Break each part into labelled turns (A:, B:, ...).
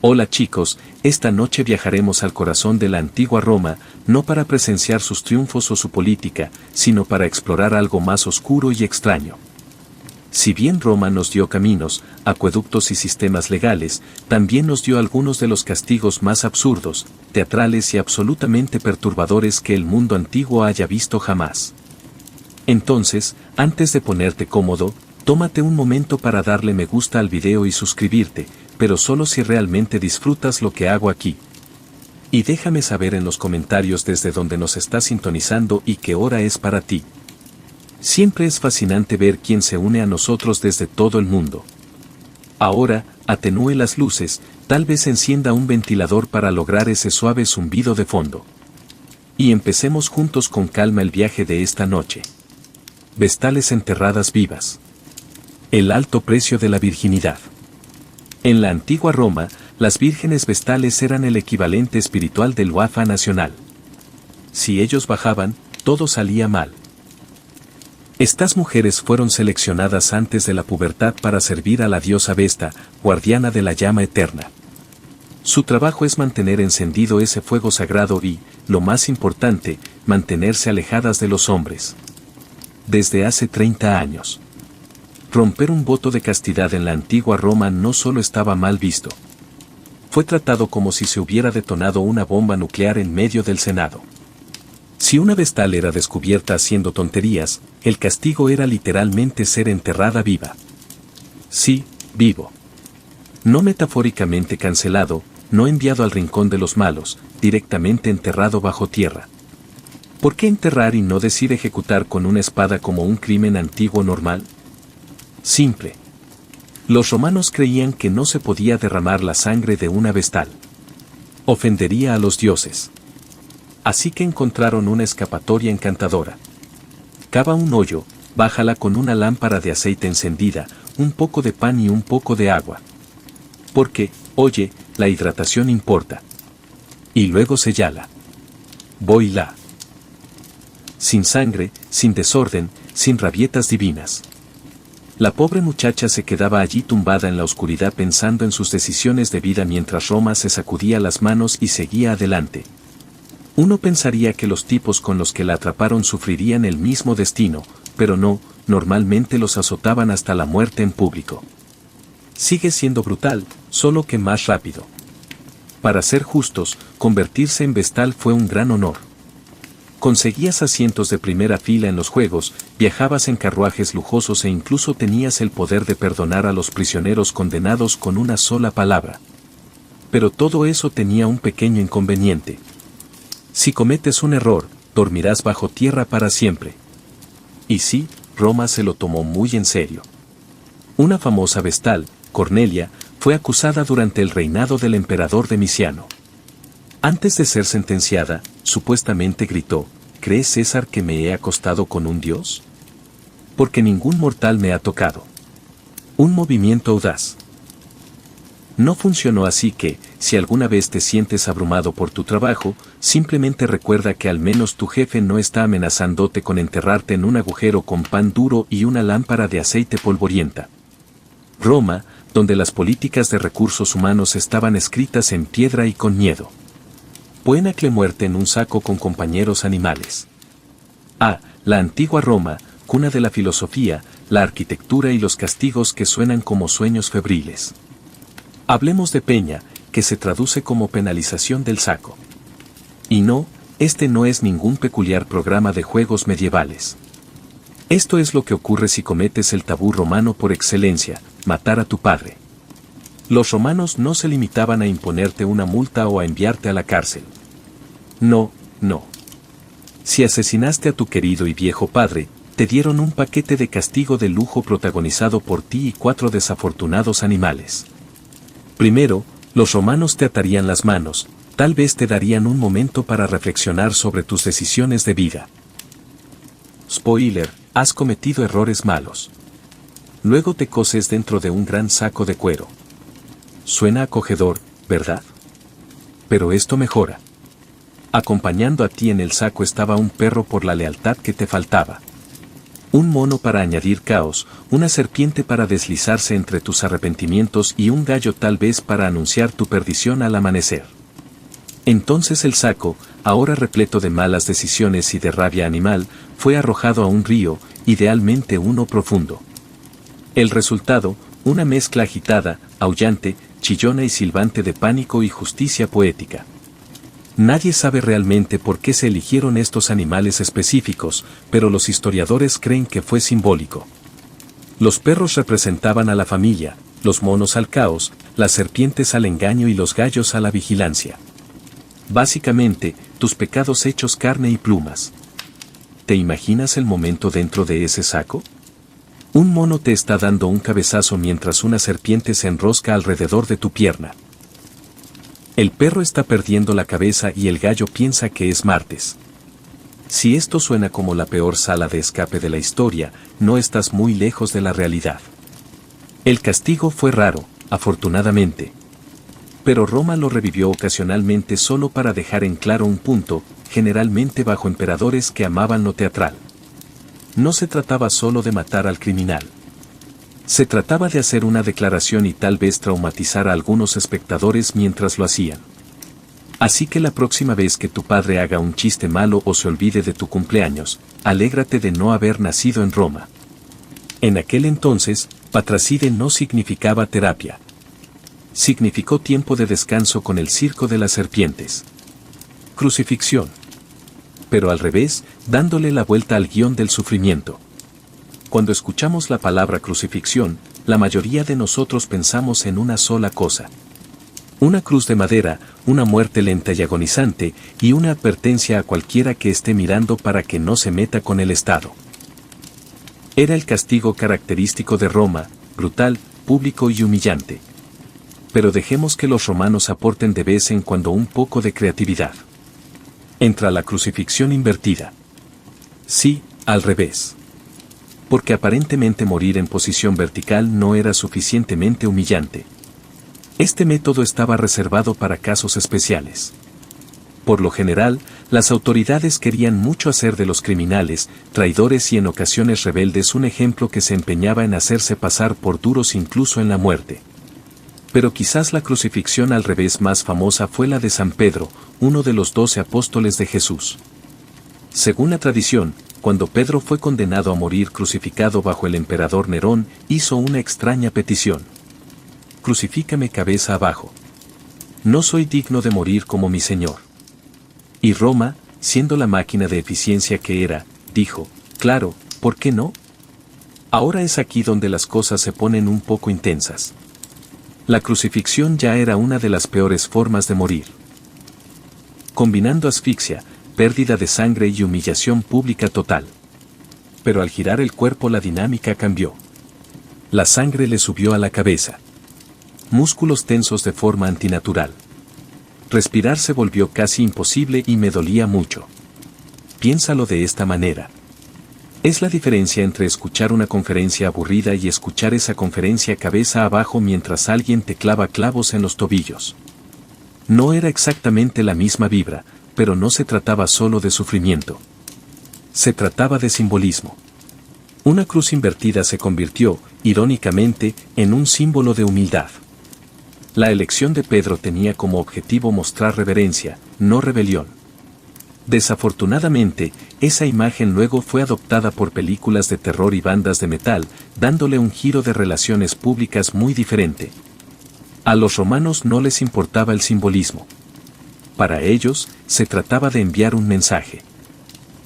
A: Hola chicos, esta noche viajaremos al corazón de la antigua Roma, no para presenciar sus triunfos o su política, sino para explorar algo más oscuro y extraño. Si bien Roma nos dio caminos, acueductos y sistemas legales, también nos dio algunos de los castigos más absurdos, teatrales y absolutamente perturbadores que el mundo antiguo haya visto jamás. Entonces, antes de ponerte cómodo, tómate un momento para darle me gusta al video y suscribirte, pero solo si realmente disfrutas lo que hago aquí. Y déjame saber en los comentarios desde donde nos estás sintonizando y qué hora es para ti. Siempre es fascinante ver quién se une a nosotros desde todo el mundo. Ahora, atenúe las luces, tal vez encienda un ventilador para lograr ese suave zumbido de fondo. Y empecemos juntos con calma el viaje de esta noche. Vestales enterradas vivas. El alto precio de la virginidad. En la antigua Roma, las vírgenes vestales eran el equivalente espiritual del Wafa nacional. Si ellos bajaban, todo salía mal. Estas mujeres fueron seleccionadas antes de la pubertad para servir a la diosa Vesta, guardiana de la llama eterna. Su trabajo es mantener encendido ese fuego sagrado y, lo más importante, mantenerse alejadas de los hombres. Desde hace 30 años. Romper un voto de castidad en la antigua Roma no solo estaba mal visto. Fue tratado como si se hubiera detonado una bomba nuclear en medio del Senado. Si una vestal era descubierta haciendo tonterías, el castigo era literalmente ser enterrada viva. Sí, vivo. No metafóricamente cancelado, no enviado al rincón de los malos, directamente enterrado bajo tierra. ¿Por qué enterrar y no decir ejecutar con una espada como un crimen antiguo normal? Simple. Los romanos creían que no se podía derramar la sangre de una vestal. Ofendería a los dioses. Así que encontraron una escapatoria encantadora. Cava un hoyo, bájala con una lámpara de aceite encendida, un poco de pan y un poco de agua. Porque, oye, la hidratación importa. Y luego sellala. Voila. Sin sangre, sin desorden, sin rabietas divinas. La pobre muchacha se quedaba allí tumbada en la oscuridad pensando en sus decisiones de vida mientras Roma se sacudía las manos y seguía adelante. Uno pensaría que los tipos con los que la atraparon sufrirían el mismo destino, pero no, normalmente los azotaban hasta la muerte en público. Sigue siendo brutal, solo que más rápido. Para ser justos, convertirse en vestal fue un gran honor. Conseguías asientos de primera fila en los juegos, viajabas en carruajes lujosos e incluso tenías el poder de perdonar a los prisioneros condenados con una sola palabra. Pero todo eso tenía un pequeño inconveniente. Si cometes un error, dormirás bajo tierra para siempre. Y sí, Roma se lo tomó muy en serio. Una famosa vestal, Cornelia, fue acusada durante el reinado del emperador Domiciano. Antes de ser sentenciada, supuestamente gritó: ¿Cree César que me he acostado con un dios? Porque ningún mortal me ha tocado. Un movimiento audaz. No funcionó, así que, si alguna vez te sientes abrumado por tu trabajo, simplemente recuerda que al menos tu jefe no está amenazándote con enterrarte en un agujero con pan duro y una lámpara de aceite polvorienta. Roma, donde las políticas de recursos humanos estaban escritas en piedra y con miedo. Buena muerte en un saco con compañeros animales. Ah, la antigua Roma, cuna de la filosofía, la arquitectura y los castigos que suenan como sueños febriles. Hablemos de peña, que se traduce como penalización del saco. Y no, este no es ningún peculiar programa de juegos medievales. Esto es lo que ocurre si cometes el tabú romano por excelencia, matar a tu padre. Los romanos no se limitaban a imponerte una multa o a enviarte a la cárcel. No, no. Si asesinaste a tu querido y viejo padre, te dieron un paquete de castigo de lujo protagonizado por ti y 4 desafortunados animales. Primero, los romanos te atarían las manos, tal vez te darían un momento para reflexionar sobre tus decisiones de vida. Spoiler, has cometido errores malos. Luego te coces dentro de un gran saco de cuero. Suena acogedor, ¿verdad? Pero esto mejora. Acompañando a ti en el saco estaba un perro por la lealtad que te faltaba. Un mono para añadir caos, una serpiente para deslizarse entre tus arrepentimientos y un gallo tal vez para anunciar tu perdición al amanecer. Entonces el saco, ahora repleto de malas decisiones y de rabia animal, fue arrojado a un río, idealmente uno profundo. El resultado, una mezcla agitada, aullante, chillona y silbante de pánico y justicia poética. Nadie sabe realmente por qué se eligieron estos animales específicos, pero los historiadores creen que fue simbólico. Los perros representaban a la familia, los monos al caos, las serpientes al engaño y los gallos a la vigilancia. Básicamente, tus pecados hechos carne y plumas. ¿Te imaginas el momento dentro de ese saco? Un mono te está dando un cabezazo mientras una serpiente se enrosca alrededor de tu pierna. El perro está perdiendo la cabeza y el gallo piensa que es martes. Si esto suena como la peor sala de escape de la historia, no estás muy lejos de la realidad. El castigo fue raro, afortunadamente. Pero Roma lo revivió ocasionalmente solo para dejar en claro un punto, generalmente bajo emperadores que amaban lo teatral. No se trataba solo de matar al criminal. Se trataba de hacer una declaración y tal vez traumatizar a algunos espectadores mientras lo hacían. Así que la próxima vez que tu padre haga un chiste malo o se olvide de tu cumpleaños, alégrate de no haber nacido en Roma. En aquel entonces, patricide no significaba terapia. Significó tiempo de descanso con el circo de las serpientes. Crucifixión. Pero al revés, dándole la vuelta al guión del sufrimiento. Cuando escuchamos la palabra crucifixión, la mayoría de nosotros pensamos en una sola cosa. Una cruz de madera, una muerte lenta y agonizante, y una advertencia a cualquiera que esté mirando para que no se meta con el Estado. Era el castigo característico de Roma, brutal, público y humillante. Pero dejemos que los romanos aporten de vez en cuando un poco de creatividad. Entra la crucifixión invertida. Sí, al revés. Porque aparentemente morir en posición vertical no era suficientemente humillante. Este método estaba reservado para casos especiales. Por lo general, las autoridades querían mucho hacer de los criminales, traidores y en ocasiones rebeldes un ejemplo que se empeñaba en hacerse pasar por duros incluso en la muerte. Pero quizás la crucifixión al revés más famosa fue la de San Pedro, uno de los 12 apóstoles de Jesús. Según la tradición, cuando Pedro fue condenado a morir crucificado bajo el emperador Nerón, hizo una extraña petición. Crucifícame cabeza abajo. No soy digno de morir como mi Señor. Y Roma, siendo la máquina de eficiencia que era, dijo, claro, ¿por qué no? Ahora es aquí donde las cosas se ponen un poco intensas. La crucifixión ya era una de las peores formas de morir. Combinando asfixia, pérdida de sangre y humillación pública total. Pero al girar el cuerpo la dinámica cambió. La sangre le subió a la cabeza. Músculos tensos de forma antinatural. Respirar se volvió casi imposible y me dolía mucho. Piénsalo de esta manera. Es la diferencia entre escuchar una conferencia aburrida y escuchar esa conferencia cabeza abajo mientras alguien te clava clavos en los tobillos. No era exactamente la misma vibra, pero no se trataba solo de sufrimiento. Se trataba de simbolismo. Una cruz invertida se convirtió, irónicamente, en un símbolo de humildad. La elección de Pedro tenía como objetivo mostrar reverencia, no rebelión. Desafortunadamente, esa imagen luego fue adoptada por películas de terror y bandas de metal, dándole un giro de relaciones públicas muy diferente. A los romanos no les importaba el simbolismo. Para ellos, se trataba de enviar un mensaje.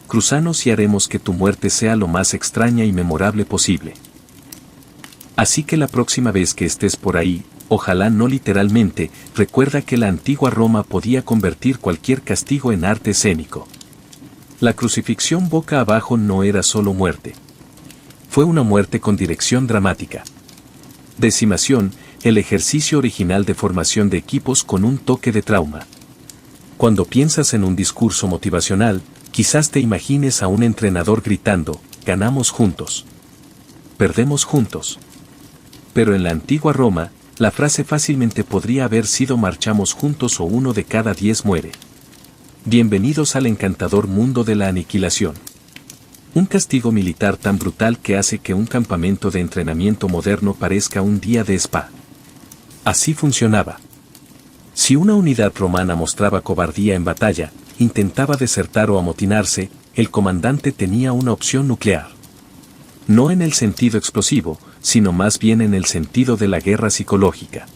A: Cruzanos y haremos que tu muerte sea lo más extraña y memorable posible. Así que la próxima vez que estés por ahí, ojalá no literalmente, recuerda que la antigua Roma podía convertir cualquier castigo en arte escénico. La crucifixión boca abajo no era solo muerte. Fue una muerte con dirección dramática. Decimación, el ejercicio original de formación de equipos con un toque de trauma. Cuando piensas en un discurso motivacional, quizás te imagines a un entrenador gritando, ganamos juntos. Perdemos juntos. Pero en la antigua Roma, la frase fácilmente podría haber sido marchamos juntos o 1 de cada 10 muere. Bienvenidos al encantador mundo de la aniquilación. Un castigo militar tan brutal que hace que un campamento de entrenamiento moderno parezca un día de spa. Así funcionaba. Si una unidad romana mostraba cobardía en batalla, intentaba desertar o amotinarse, el comandante tenía una opción nuclear. No en el sentido explosivo, sino más bien en el sentido de la guerra psicológica.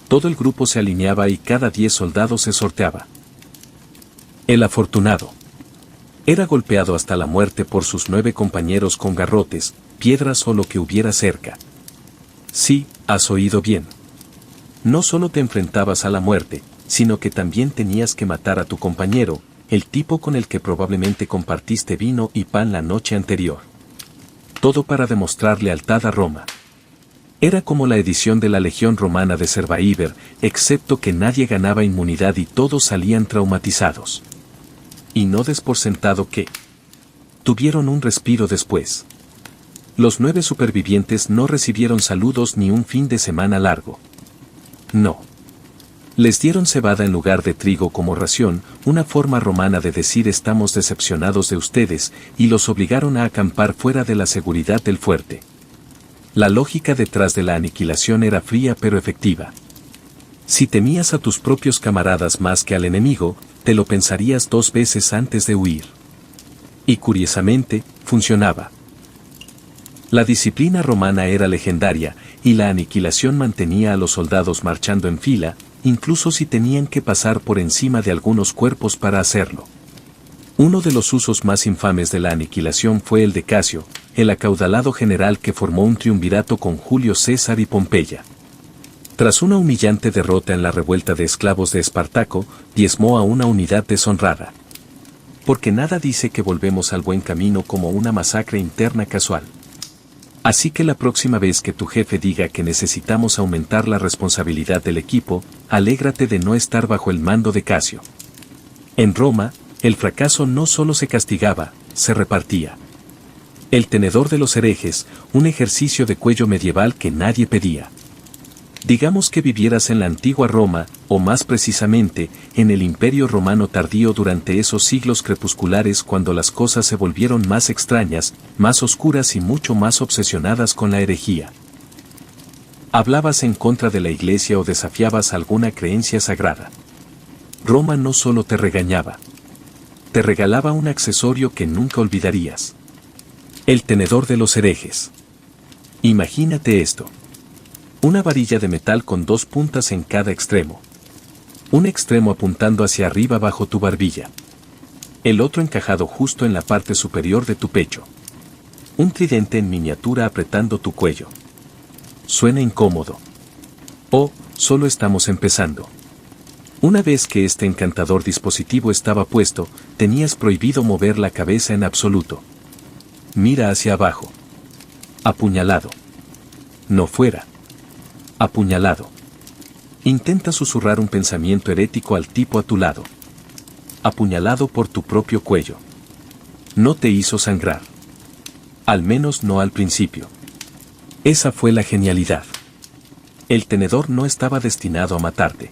A: Todo el grupo se alineaba y cada 10 soldados se sorteaba. El afortunado era golpeado hasta la muerte por sus 9 compañeros con garrotes, piedras o lo que hubiera cerca. Sí, has oído bien. No solo te enfrentabas a la muerte, sino que también tenías que matar a tu compañero, el tipo con el que probablemente compartiste vino y pan la noche anterior. Todo para demostrar lealtad a Roma. Era como la edición de la Legión Romana de Survivor, excepto que nadie ganaba inmunidad y todos salían traumatizados. Y no des por sentado que tuvieron un respiro después. Los 9 supervivientes no recibieron saludos ni un fin de semana largo. No. Les dieron cebada en lugar de trigo como ración, una forma romana de decir estamos decepcionados de ustedes, y los obligaron a acampar fuera de la seguridad del fuerte. La lógica detrás de la aniquilación era fría pero efectiva. Si temías a tus propios camaradas más que al enemigo, te lo pensarías 2 veces antes de huir. Y curiosamente, funcionaba. La disciplina romana era legendaria, y la aniquilación mantenía a los soldados marchando en fila, incluso si tenían que pasar por encima de algunos cuerpos para hacerlo. Uno de los usos más infames de la aniquilación fue el de Casio, el acaudalado general que formó un triunvirato con Julio César y Pompeya. Tras una humillante derrota en la revuelta de esclavos de Espartaco, diezmó a una unidad deshonrada. Porque nada dice que volvemos al buen camino como una masacre interna casual. Así que la próxima vez que tu jefe diga que necesitamos aumentar la responsabilidad del equipo, alégrate de no estar bajo el mando de Casio. En Roma, el fracaso no solo se castigaba, se repartía. El tenedor de los herejes, un ejercicio de cuello medieval que nadie pedía. Digamos que vivieras en la antigua Roma, o más precisamente, en el Imperio Romano tardío durante esos siglos crepusculares cuando las cosas se volvieron más extrañas, más oscuras y mucho más obsesionadas con la herejía. Hablabas en contra de la iglesia o desafiabas alguna creencia sagrada. Roma no solo te regañaba. Te regalaba un accesorio que nunca olvidarías. El tenedor de los herejes. Imagínate esto. Una varilla de metal con 2 puntas en cada extremo. Un extremo apuntando hacia arriba bajo tu barbilla. El otro encajado justo en la parte superior de tu pecho. Un tridente en miniatura apretando tu cuello. Suena incómodo. Oh, solo estamos empezando. Una vez que este encantador dispositivo estaba puesto, tenías prohibido mover la cabeza en absoluto. Mira hacia abajo. Apuñalado. No fuera. Apuñalado. Intenta susurrar un pensamiento herético al tipo a tu lado. Apuñalado por tu propio cuello. No te hizo sangrar. Al menos no al principio. Esa fue la genialidad. El tenedor no estaba destinado a matarte.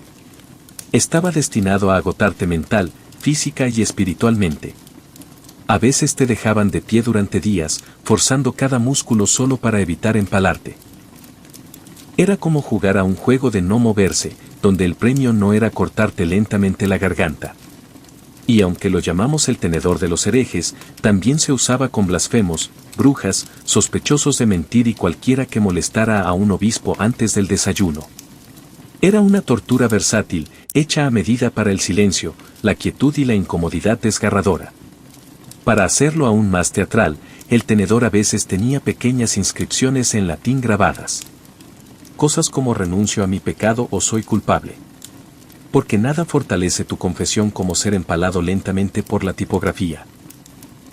A: Estaba destinado a agotarte mental, física y espiritualmente. A veces te dejaban de pie durante días, forzando cada músculo solo para evitar empalarte. Era como jugar a un juego de no moverse, donde el premio no era cortarte lentamente la garganta. Y aunque lo llamamos el tenedor de los herejes, también se usaba con blasfemos, brujas, sospechosos de mentir y cualquiera que molestara a un obispo antes del desayuno. Era una tortura versátil, hecha a medida para el silencio, la quietud y la incomodidad desgarradora. Para hacerlo aún más teatral, el tenedor a veces tenía pequeñas inscripciones en latín grabadas. Cosas como renuncio a mi pecado o soy culpable. Porque nada fortalece tu confesión como ser empalado lentamente por la tipografía.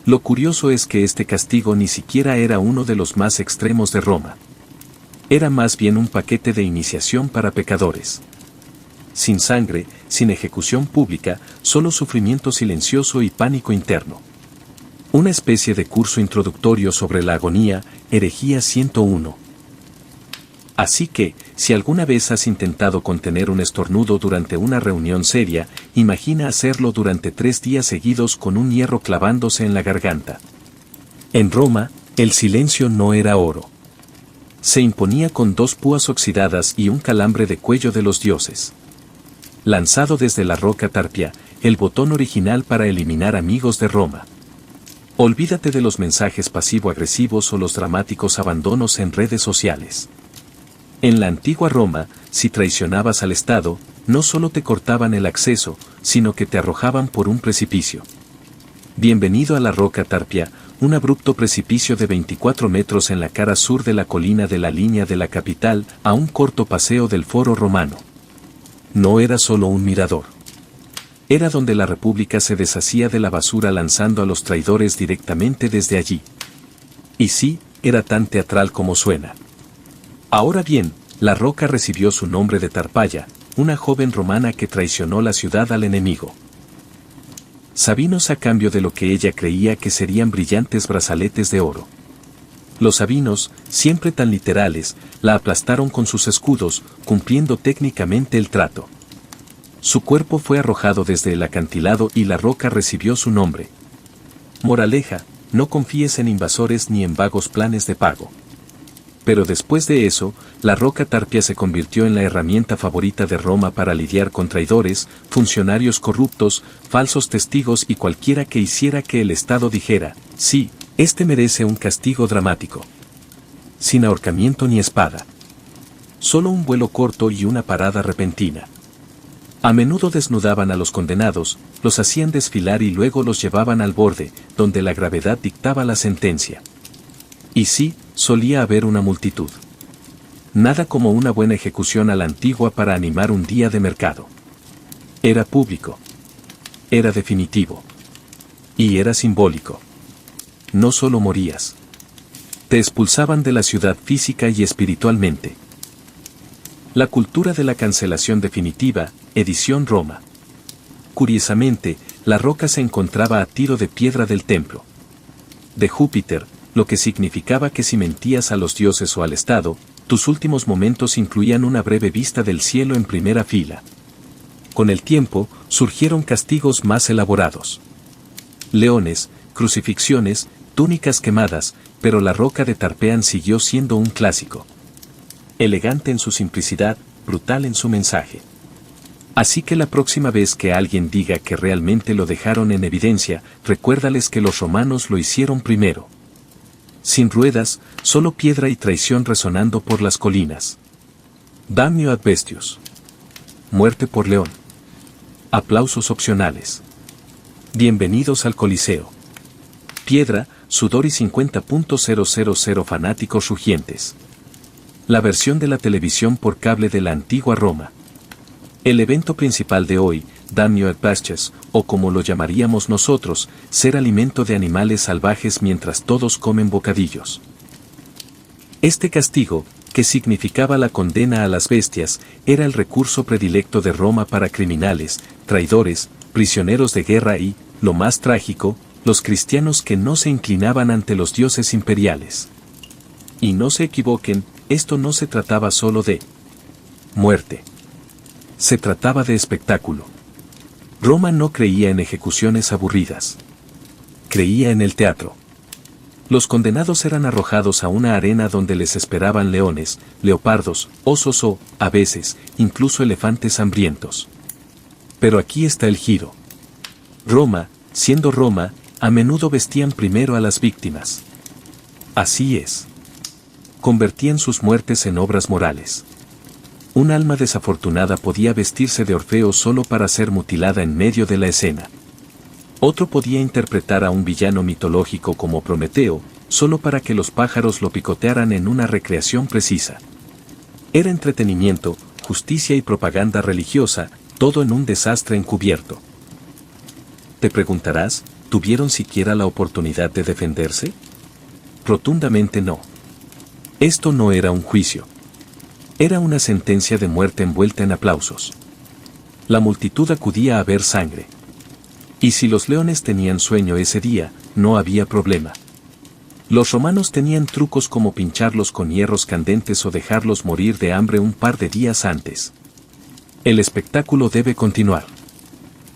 A: Lo curioso es que este castigo ni siquiera era uno de los más extremos de Roma. Era más bien un paquete de iniciación para pecadores. Sin sangre, sin ejecución pública, solo sufrimiento silencioso y pánico interno. Una especie de curso introductorio sobre la agonía, herejía 101. Así que, si alguna vez has intentado contener un estornudo durante una reunión seria, imagina hacerlo durante 3 días seguidos con un hierro clavándose en la garganta. En Roma, el silencio no era oro. Se imponía con 2 púas oxidadas y un calambre de cuello de los dioses. Lanzado desde la roca Tarpia, el botón original para eliminar amigos de Roma. Olvídate de los mensajes pasivo-agresivos o los dramáticos abandonos en redes sociales. En la antigua Roma, si traicionabas al Estado, no solo te cortaban el acceso, sino que te arrojaban por un precipicio. Bienvenido a la roca Tarpia, un abrupto precipicio de 24 metros en la cara sur de la colina de la línea de la capital, a un corto paseo del Foro Romano. No era solo un mirador. Era donde la República se deshacía de la basura lanzando a los traidores directamente desde allí. Y sí, era tan teatral como suena. Ahora bien, la roca recibió su nombre de Tarpeia, una joven romana que traicionó la ciudad al enemigo. Sabinos a cambio de lo que ella creía que serían brillantes brazaletes de oro. Los sabinos, siempre tan literales, la aplastaron con sus escudos, cumpliendo técnicamente el trato. Su cuerpo fue arrojado desde el acantilado y la roca recibió su nombre. Moraleja, no confíes en invasores ni en vagos planes de pago. Pero después de eso, la roca Tarpia se convirtió en la herramienta favorita de Roma para lidiar con traidores, funcionarios corruptos, falsos testigos y cualquiera que hiciera que el Estado dijera, sí, este merece un castigo dramático. Sin ahorcamiento ni espada. Solo un vuelo corto y una parada repentina. A menudo desnudaban a los condenados, los hacían desfilar y luego los llevaban al borde, donde la gravedad dictaba la sentencia. Y sí, solía haber una multitud. Nada como una buena ejecución a la antigua para animar un día de mercado. Era público. Era definitivo. Y era simbólico. No solo morías. Te expulsaban de la ciudad física y espiritualmente. La cultura de la cancelación definitiva, edición Roma. Curiosamente, la roca se encontraba a tiro de piedra del templo de Júpiter, lo que significaba que si mentías a los dioses o al Estado, tus últimos momentos incluían una breve vista del cielo en primera fila. Con el tiempo, surgieron castigos más elaborados. Leones, crucifixiones, túnicas quemadas, pero la roca de Tarpean siguió siendo un clásico. Elegante en su simplicidad, brutal en su mensaje. Así que la próxima vez que alguien diga que realmente lo dejaron en evidencia, recuérdales que los romanos lo hicieron primero. Sin ruedas, solo piedra y traición resonando por las colinas. Damnio ad bestius. Muerte por león. Aplausos opcionales. Bienvenidos al Coliseo. Piedra, sudor y 50.000 fanáticos rugientes. La versión de la televisión por cable de la antigua Roma. El evento principal de hoy, Damnio ad bestias, o como lo llamaríamos nosotros, ser alimento de animales salvajes mientras todos comen bocadillos. Este castigo, que significaba la condena a las bestias, era el recurso predilecto de Roma para criminales, traidores, prisioneros de guerra y, lo más trágico, los cristianos que no se inclinaban ante los dioses imperiales. Y no se equivoquen, esto no se trataba solo de muerte. Se trataba de espectáculo. Roma no creía en ejecuciones aburridas. Creía en el teatro. Los condenados eran arrojados a una arena donde les esperaban leones, leopardos, osos o, a veces, incluso elefantes hambrientos. Pero aquí está el giro. Roma, siendo Roma, a menudo vestían primero a las víctimas. Así es. Convertían sus muertes en obras morales. Un alma desafortunada podía vestirse de Orfeo solo para ser mutilada en medio de la escena. Otro podía interpretar a un villano mitológico como Prometeo, solo para que los pájaros lo picotearan en una recreación precisa. Era entretenimiento, justicia y propaganda religiosa, todo en un desastre encubierto. Te preguntarás, ¿tuvieron siquiera la oportunidad de defenderse? Rotundamente no. Esto no era un juicio. Era una sentencia de muerte envuelta en aplausos. La multitud acudía a ver sangre. Y si los leones tenían sueño ese día, no había problema. Los romanos tenían trucos como pincharlos con hierros candentes o dejarlos morir de hambre un par de días antes. El espectáculo debe continuar.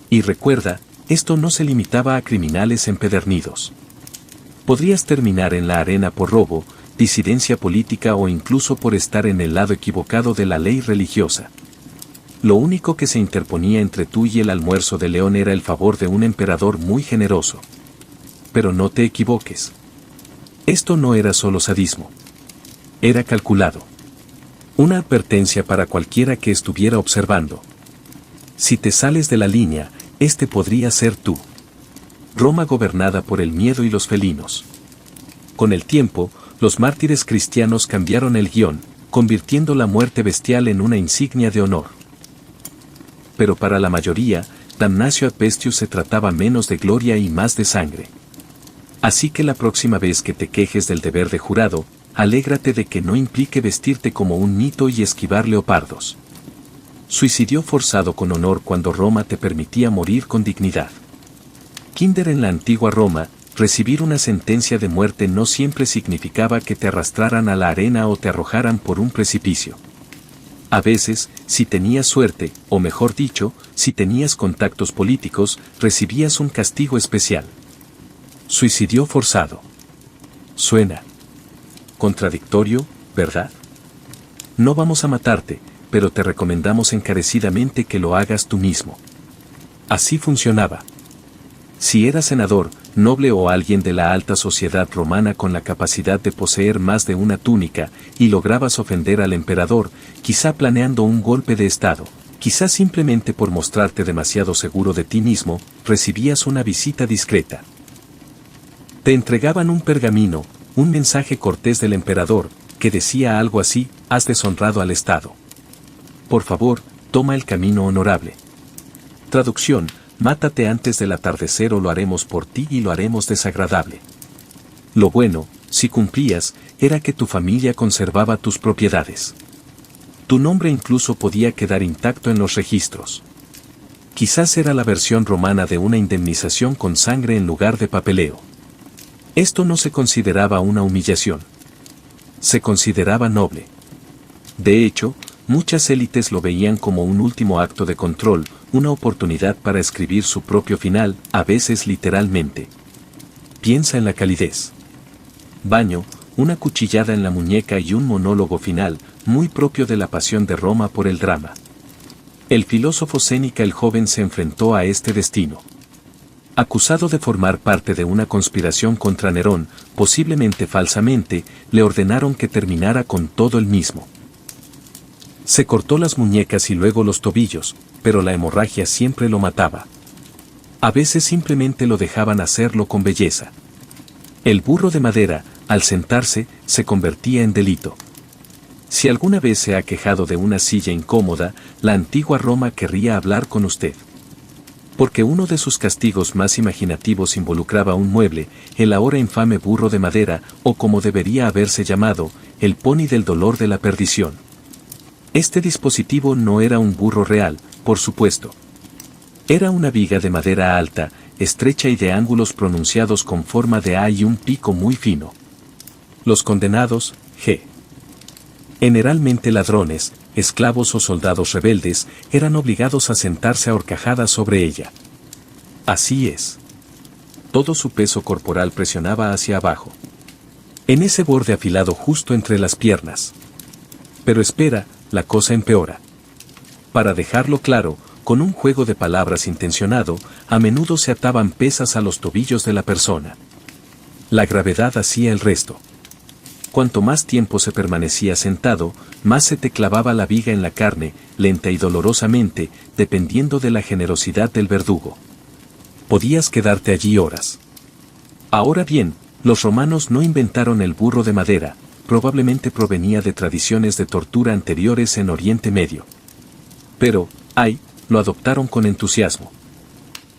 A: Y recuerda, esto no se limitaba a criminales empedernidos. Podrías terminar en la arena por robo, disidencia política o incluso por estar en el lado equivocado de la ley religiosa. Lo único que se interponía entre tú y el almuerzo de León era el favor de un emperador muy generoso. Pero no te equivoques. Esto no era solo sadismo. Era calculado. Una advertencia para cualquiera que estuviera observando. Si te sales de la línea, este podría ser tú. Roma gobernada por el miedo y los felinos. Con el tiempo, los mártires cristianos cambiaron el guión, convirtiendo la muerte bestial en una insignia de honor. Pero para la mayoría, damnatio ad bestium se trataba menos de gloria y más de sangre. Así que la próxima vez que te quejes del deber de jurado, alégrate de que no implique vestirte como un mito y esquivar leopardos. Suicidio forzado con honor cuando Roma te permitía morir con dignidad. Kinder en la antigua Roma, recibir una sentencia de muerte no siempre significaba que te arrastraran a la arena o te arrojaran por un precipicio. A veces, si tenías suerte, o mejor dicho, si tenías contactos políticos, recibías un castigo especial. Suicidio forzado. Suena contradictorio, ¿verdad? No vamos a matarte, pero te recomendamos encarecidamente que lo hagas tú mismo. Así funcionaba. Si eras senador, noble o alguien de la alta sociedad romana con la capacidad de poseer más de una túnica, y lograbas ofender al emperador, quizá planeando un golpe de estado, quizá simplemente por mostrarte demasiado seguro de ti mismo, recibías una visita discreta. Te entregaban un pergamino, un mensaje cortés del emperador, que decía algo así: has deshonrado al Estado. Por favor, toma el camino honorable. Traducción: mátate antes del atardecer o lo haremos por ti y lo haremos desagradable. Lo bueno, si cumplías, era que tu familia conservaba tus propiedades. Tu nombre incluso podía quedar intacto en los registros. Quizás era la versión romana de una indemnización con sangre en lugar de papeleo. Esto no se consideraba una humillación. Se consideraba noble. De hecho, muchas élites lo veían como un último acto de control, una oportunidad para escribir su propio final, a veces literalmente. Piensa en la calidez. Baño, una cuchillada en la muñeca y un monólogo final, muy propio de la pasión de Roma por el drama. El filósofo Séneca el joven se enfrentó a este destino. Acusado de formar parte de una conspiración contra Nerón, posiblemente falsamente, le ordenaron que terminara con todo él mismo. Se cortó las muñecas y luego los tobillos, pero la hemorragia siempre lo mataba. A veces simplemente lo dejaban hacerlo con belleza. El burro de madera, al sentarse, se convertía en delito. Si alguna vez se ha quejado de una silla incómoda, la antigua Roma querría hablar con usted. Porque uno de sus castigos más imaginativos involucraba un mueble, el ahora infame burro de madera, o como debería haberse llamado, el pony del dolor de la perdición. Este dispositivo no era un burro real, por supuesto. Era una viga de madera alta, estrecha y de ángulos pronunciados con forma de A y un pico muy fino. Los condenados, generalmente ladrones, esclavos o soldados rebeldes, eran obligados a sentarse a horcajadas sobre ella. Así es. Todo su peso corporal presionaba hacia abajo. En ese borde afilado justo entre las piernas. Pero espera, la cosa empeora. Para dejarlo claro, con un juego de palabras intencionado, a menudo se ataban pesas a los tobillos de la persona. La gravedad hacía el resto. Cuanto más tiempo se permanecía sentado, más se te clavaba la viga en la carne, lenta y dolorosamente, dependiendo de la generosidad del verdugo. Podías quedarte allí horas. Ahora bien, los romanos no inventaron el burro de madera, probablemente provenía de tradiciones de tortura anteriores en Oriente Medio. Pero, lo adoptaron con entusiasmo.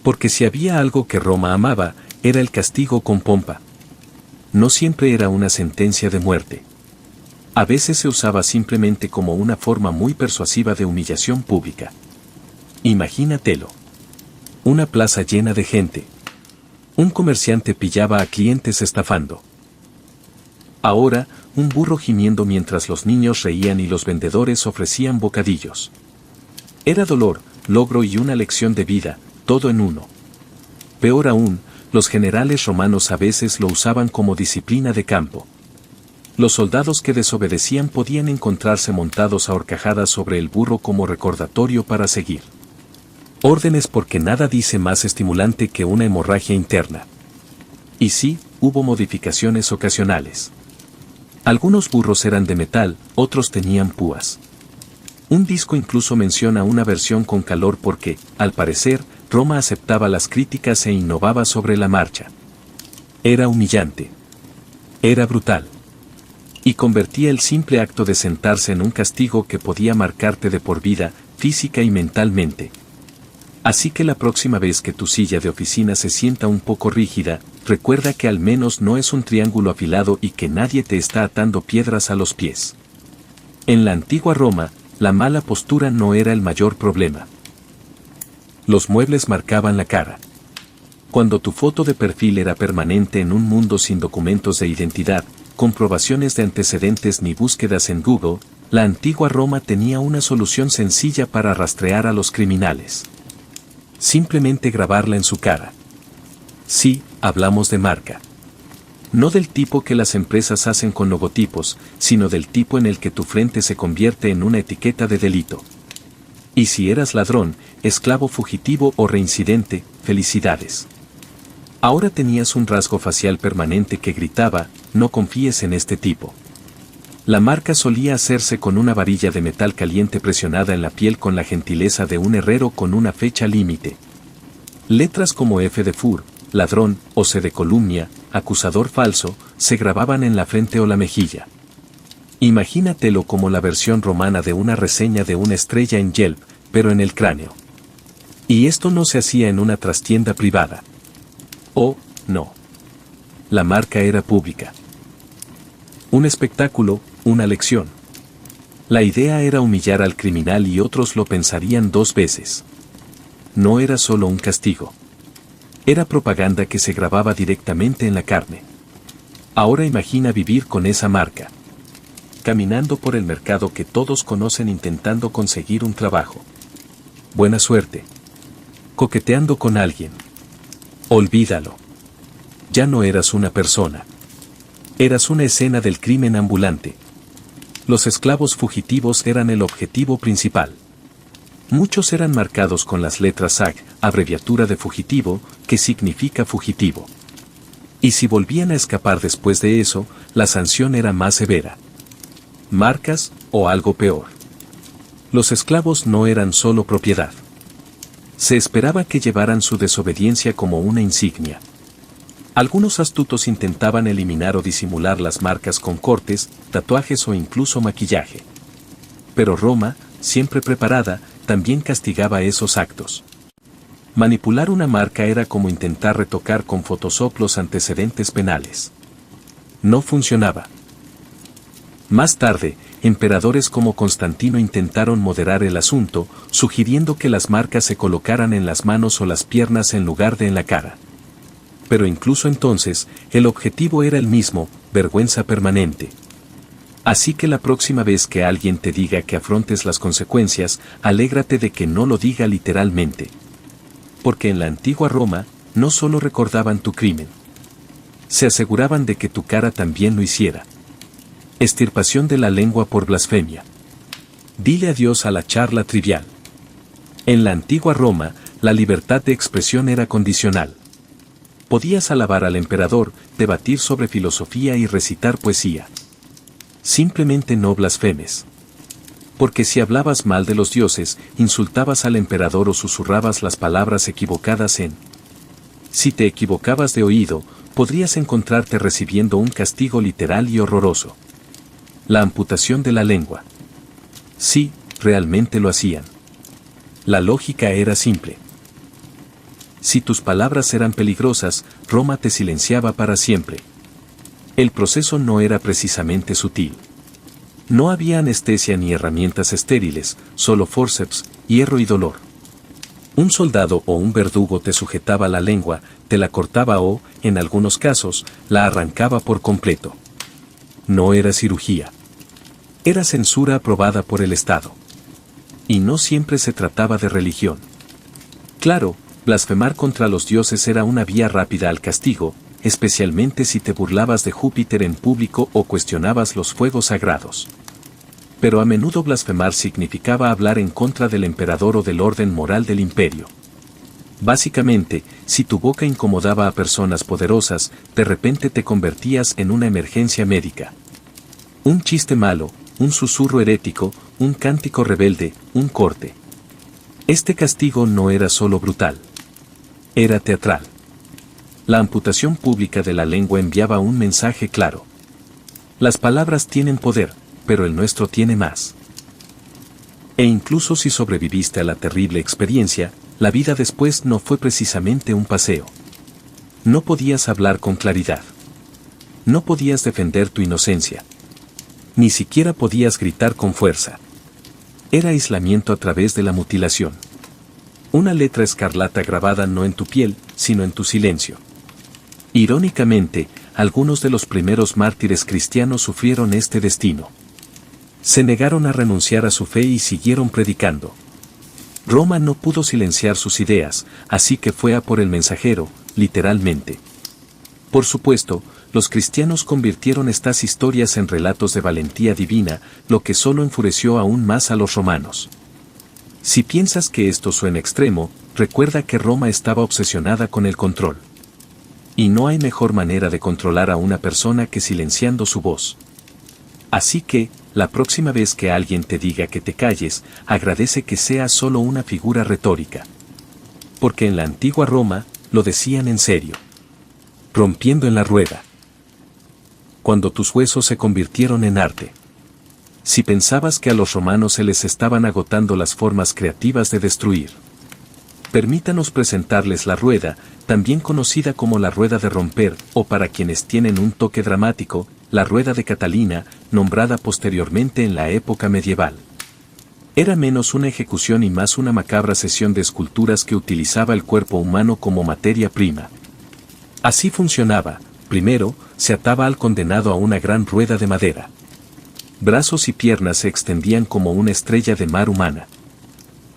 A: Porque si había algo que Roma amaba, era el castigo con pompa. No siempre era una sentencia de muerte. A veces se usaba simplemente como una forma muy persuasiva de humillación pública. Imagínatelo. Una plaza llena de gente. Un comerciante pillaba a clientes estafando. Ahora, un burro gimiendo mientras los niños reían y los vendedores ofrecían bocadillos. Era dolor, logro y una lección de vida, todo en uno. Peor aún, Los generales romanos a veces lo usaban como disciplina de campo. Los soldados que desobedecían podían encontrarse montados a horcajadas sobre el burro como recordatorio para seguir órdenes, porque nada dice más estimulante que una hemorragia interna. Y sí, hubo modificaciones ocasionales. Algunos burros eran de metal, otros tenían púas. Un disco incluso menciona una versión con calor porque, al parecer, Roma aceptaba las críticas e innovaba sobre la marcha. Era humillante. Era brutal. Y convertía el simple acto de sentarse en un castigo que podía marcarte de por vida, física y mentalmente. Así que la próxima vez que tu silla de oficina se sienta un poco rígida, recuerda que al menos no es un triángulo afilado y que nadie te está atando piedras a los pies. En la antigua Roma, la mala postura no era el mayor problema. Los muebles marcaban la cara. Cuando tu foto de perfil era permanente en un mundo sin documentos de identidad, comprobaciones de antecedentes ni búsquedas en Google, la antigua Roma tenía una solución sencilla para rastrear a los criminales. Simplemente grabarla en su cara. Sí, hablamos de marca. No del tipo que las empresas hacen con logotipos, sino del tipo en el que tu frente se convierte en una etiqueta de delito. Y si eras ladrón, esclavo fugitivo o reincidente, felicidades. Ahora tenías un rasgo facial permanente que gritaba, no confíes en este tipo. La marca solía hacerse con una varilla de metal caliente presionada en la piel con la gentileza de un herrero con una fecha límite. Letras como F de fur, ladrón, o C de calumnia, acusador falso, se grababan en la frente o la mejilla. Imagínatelo como la versión romana de una reseña de una estrella en Yelp, pero en el cráneo. Y esto no se hacía en una trastienda privada. Oh, no. La marca era pública. Un espectáculo, una lección. La idea era humillar al criminal y otros lo pensarían dos veces. No era solo un castigo. Era propaganda que se grababa directamente en la carne. Ahora imagina vivir con esa marca. Caminando por el mercado que todos conocen intentando conseguir un trabajo. Buena suerte. Coqueteando con alguien. Olvídalo. Ya no eras una persona. Eras una escena del crimen ambulante. Los esclavos fugitivos eran el objetivo principal. Muchos eran marcados con las letras SAG, abreviatura de fugitivo, que significa fugitivo. Y si volvían a escapar después de eso, la sanción era más severa. Marcas, o algo peor. Los esclavos no eran solo propiedad. Se esperaba que llevaran su desobediencia como una insignia. Algunos astutos intentaban eliminar o disimular las marcas con cortes, tatuajes o incluso maquillaje. Pero Roma, siempre preparada, también castigaba esos actos. Manipular una marca era como intentar retocar con Photoshop los antecedentes penales. No funcionaba. Más tarde, emperadores como Constantino intentaron moderar el asunto, sugiriendo que las marcas se colocaran en las manos o las piernas en lugar de en la cara. Pero incluso entonces, el objetivo era el mismo, vergüenza permanente. Así que la próxima vez que alguien te diga que afrontes las consecuencias, alégrate de que no lo diga literalmente. Porque en la antigua Roma, no solo recordaban tu crimen. Se aseguraban de que tu cara también lo hiciera. Extirpación de la lengua por blasfemia. Dile adiós a la charla trivial. En la antigua Roma, la libertad de expresión era condicional. Podías alabar al emperador, debatir sobre filosofía y recitar poesía. Simplemente no blasfemes. Porque si hablabas mal de los dioses, insultabas al emperador o susurrabas las palabras equivocadas en. Si te equivocabas de oído, podrías encontrarte recibiendo un castigo literal y horroroso. La amputación de la lengua. Sí, realmente lo hacían. La lógica era simple. Si tus palabras eran peligrosas, Roma te silenciaba para siempre. El proceso no era precisamente sutil. No había anestesia ni herramientas estériles, solo forceps, hierro y dolor. Un soldado o un verdugo te sujetaba la lengua, te la cortaba o, en algunos casos, la arrancaba por completo. No era cirugía. Era censura aprobada por el Estado. Y no siempre se trataba de religión. Claro, Blasfemar contra los dioses era una vía rápida al castigo, especialmente si te burlabas de Júpiter en público o cuestionabas los fuegos sagrados. Pero a menudo blasfemar significaba hablar en contra del emperador o del orden moral del imperio. Básicamente, si tu boca incomodaba a personas poderosas, de repente te convertías en una emergencia médica. Un chiste malo, un susurro herético, un cántico rebelde, un corte. Este castigo no era solo brutal. Era teatral. La amputación pública de la lengua enviaba un mensaje claro. Las palabras tienen poder, pero el nuestro tiene más. E incluso si sobreviviste a la terrible experiencia, la vida después no fue precisamente un paseo. No podías hablar con claridad. No podías defender tu inocencia. Ni siquiera podías gritar con fuerza. Era aislamiento a través de la mutilación. Una letra escarlata grabada no en tu piel, sino en tu silencio. Irónicamente, algunos de los primeros mártires cristianos sufrieron este destino. Se negaron a renunciar a su fe y siguieron predicando. Roma no pudo silenciar sus ideas, así que fue a por el mensajero, literalmente. Por supuesto, los cristianos convirtieron estas historias en relatos de valentía divina, lo que solo enfureció aún más a los romanos. Si piensas que esto suena extremo, recuerda que Roma estaba obsesionada con el control. Y no hay mejor manera de controlar a una persona que silenciando su voz. Así que, la próxima vez que alguien te diga que te calles, agradece que sea solo una figura retórica. Porque en la antigua Roma, lo decían en serio. Rompiendo en la rueda. Cuando tus huesos se convirtieron en arte. Si pensabas que a los romanos se les estaban agotando las formas creativas de destruir. Permítanos presentarles la rueda, también conocida como la rueda de romper, o para quienes tienen un toque dramático, la rueda de Catalina, nombrada posteriormente en la época medieval. Era menos una ejecución y más una macabra sesión de esculturas que utilizaba el cuerpo humano como materia prima. Así funcionaba: primero, se ataba al condenado a una gran rueda de madera. Brazos y piernas se extendían como una estrella de mar humana.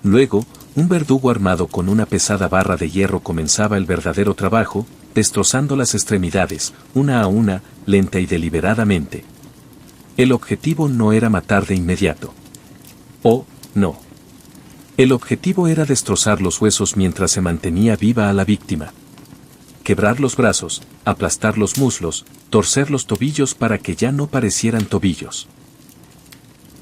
A: Luego, un verdugo armado con una pesada barra de hierro comenzaba el verdadero trabajo, destrozando las extremidades, una a una, lenta y deliberadamente. El objetivo no era matar de inmediato. Oh, no. El objetivo era destrozar los huesos mientras se mantenía viva a la víctima. Quebrar los brazos, aplastar los muslos, torcer los tobillos para que ya no parecieran tobillos.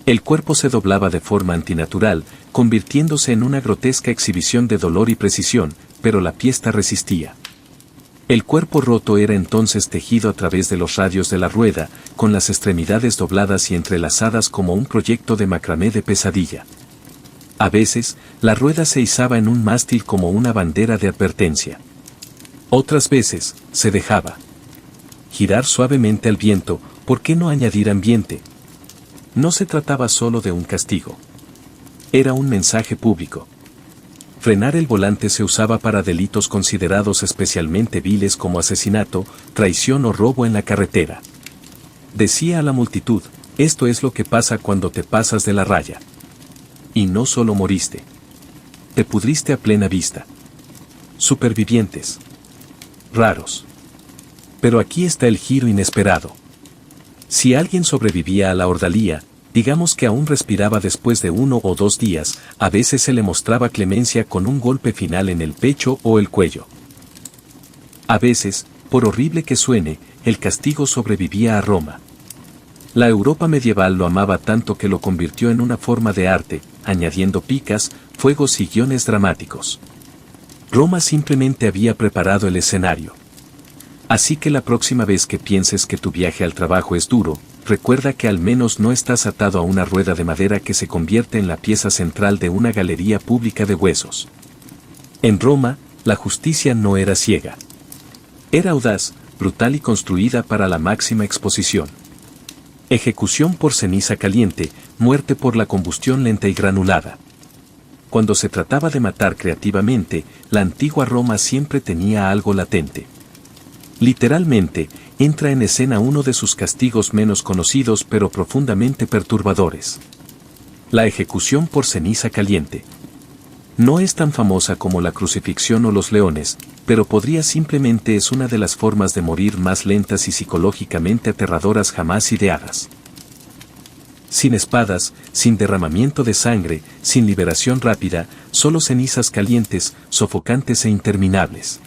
A: El cuerpo se doblaba de forma antinatural, convirtiéndose en una grotesca exhibición de dolor y precisión, pero la pieza resistía. El cuerpo roto era entonces tejido a través de los radios de la rueda, con las extremidades dobladas y entrelazadas como un proyecto de macramé de pesadilla. A veces, la rueda se izaba en un mástil como una bandera de advertencia. Otras veces, se dejaba girar suavemente al viento. ¿Por qué no añadir ambiente? No se trataba solo de un castigo. Era un mensaje público. Frenar el volante se usaba para delitos considerados especialmente viles como asesinato, traición o robo en la carretera. Decía a la multitud: esto es lo que pasa cuando te pasas de la raya. Y no solo moriste. Te pudriste a plena vista. Supervivientes. Raros. Pero aquí está el giro inesperado. Si alguien sobrevivía a la ordalía, digamos que aún respiraba después de 1 o 2 días, a veces se le mostraba clemencia con un golpe final en el pecho o el cuello. A veces, por horrible que suene, el castigo sobrevivía a Roma. La Europa medieval lo amaba tanto que lo convirtió en una forma de arte, añadiendo picas, fuegos y guiones dramáticos. Roma simplemente había preparado el escenario. Así que la próxima vez que pienses que tu viaje al trabajo es duro, recuerda que al menos no estás atado a una rueda de madera que se convierte en la pieza central de una galería pública de huesos. En Roma, la justicia no era ciega. Era audaz, brutal y construida para la máxima exposición. Ejecución por ceniza caliente, muerte por la combustión lenta y granulada. Cuando se trataba de matar creativamente, la antigua Roma siempre tenía algo latente. Literalmente, entra en escena uno de sus castigos menos conocidos pero profundamente perturbadores. La ejecución por ceniza caliente. No es tan famosa como la crucifixión o los leones, pero podría simplemente es una de las formas de morir más lentas y psicológicamente aterradoras jamás ideadas. Sin espadas, sin derramamiento de sangre, sin liberación rápida, solo cenizas calientes, sofocantes e interminables.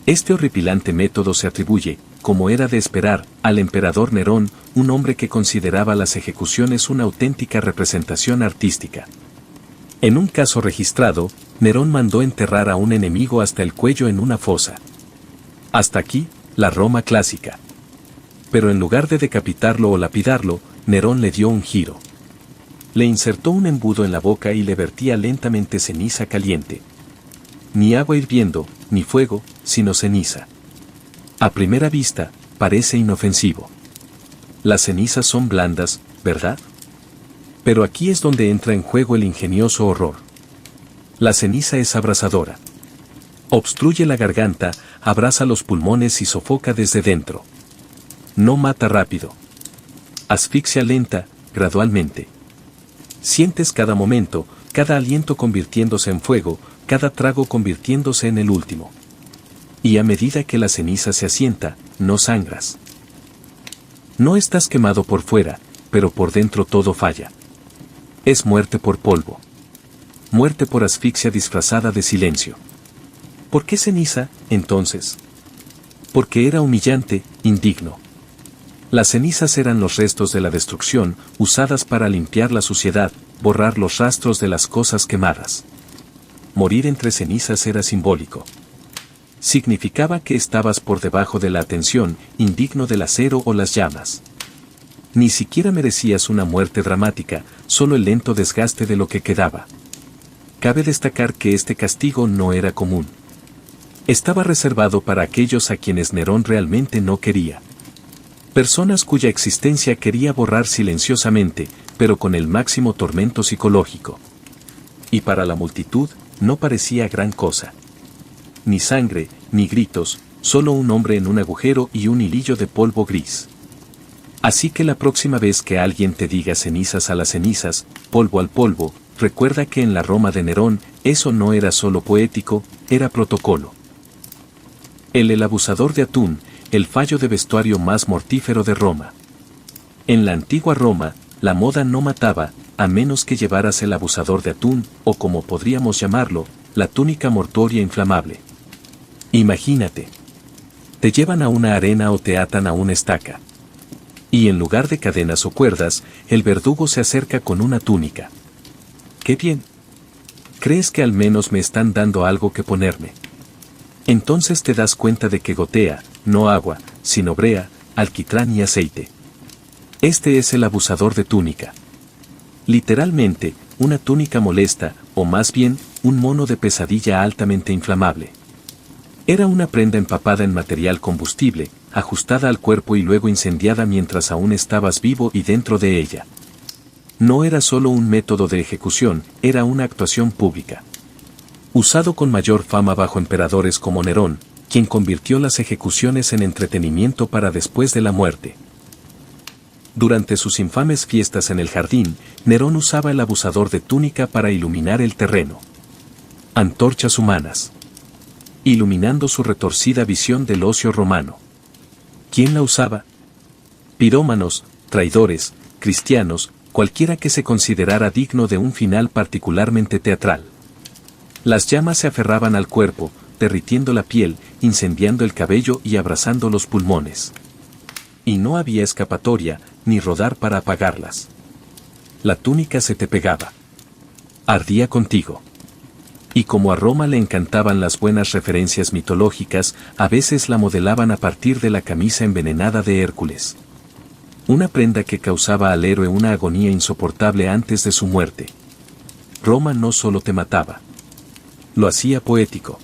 A: Este horripilante método se atribuye, como era de esperar, al emperador Nerón, un hombre que consideraba las ejecuciones una auténtica representación artística. En un caso registrado, Nerón mandó enterrar a un enemigo hasta el cuello en una fosa. Hasta aquí, la Roma clásica. Pero en lugar de decapitarlo o lapidarlo, Nerón le dio un giro. Le insertó un embudo en la boca y le vertía lentamente ceniza caliente. Ni agua hirviendo, ni fuego, sino ceniza. A primera vista, parece inofensivo. Las cenizas son blandas, ¿verdad? Pero aquí es donde entra en juego el ingenioso horror. La ceniza es abrasadora. Obstruye la garganta, abrasa los pulmones y sofoca desde dentro. No mata rápido. Asfixia lenta, gradualmente. Sientes cada momento, cada aliento convirtiéndose en fuego, cada trago convirtiéndose en el último. Y a medida que la ceniza se asienta, no sangras. No estás quemado por fuera, pero por dentro todo falla. Es muerte por polvo. Muerte por asfixia disfrazada de silencio. ¿Por qué ceniza, entonces? Porque era humillante, indigno. Las cenizas eran los restos de la destrucción, usadas para limpiar la suciedad, borrar los rastros de las cosas quemadas. Morir entre cenizas era simbólico. Significaba que estabas por debajo de la atención, indigno del acero o las llamas. Ni siquiera merecías una muerte dramática, solo el lento desgaste de lo que quedaba. Cabe destacar que este castigo no era común. Estaba reservado para aquellos a quienes Nerón realmente no quería. Personas cuya existencia quería borrar silenciosamente, pero con el máximo tormento psicológico. Y para la multitud, no parecía gran cosa. Ni sangre, ni gritos, solo un hombre en un agujero y un hilillo de polvo gris. Así que la próxima vez que alguien te diga cenizas a las cenizas, polvo al polvo, recuerda que en la Roma de Nerón, eso no era solo poético, era protocolo. El abusador de atún, el fallo de vestuario más mortífero de Roma. En la antigua Roma, la moda no mataba, a menos que llevaras el abusador de atún, o como podríamos llamarlo, la túnica mortuoria inflamable. Imagínate. Te llevan a una arena o te atan a una estaca. Y en lugar de cadenas o cuerdas, el verdugo se acerca con una túnica. ¡Qué bien! ¿Crees que al menos me están dando algo que ponerme? Entonces te das cuenta de que gotea, no agua, sino brea, alquitrán y aceite. Este es el abusador de túnica. Literalmente, una túnica molesta, o más bien, un mono de pesadilla altamente inflamable. Era una prenda empapada en material combustible, ajustada al cuerpo y luego incendiada mientras aún estabas vivo y dentro de ella. No era solo un método de ejecución, era una actuación pública. Usado con mayor fama bajo emperadores como Nerón, quien convirtió las ejecuciones en entretenimiento para después de la muerte. Durante sus infames fiestas en el jardín, Nerón usaba el abusador de túnica para iluminar el terreno. Antorchas humanas. Iluminando su retorcida visión del ocio romano. ¿Quién la usaba? Pirómanos, traidores, cristianos, cualquiera que se considerara digno de un final particularmente teatral. Las llamas se aferraban al cuerpo, derritiendo la piel, incendiando el cabello y abrasando los pulmones. Y no había escapatoria, ni rodar para apagarlas. La túnica se te pegaba. Ardía contigo. Y como a Roma le encantaban las buenas referencias mitológicas, a veces la modelaban a partir de la camisa envenenada de Hércules. Una prenda que causaba al héroe una agonía insoportable antes de su muerte. Roma no solo te mataba. Lo hacía poético.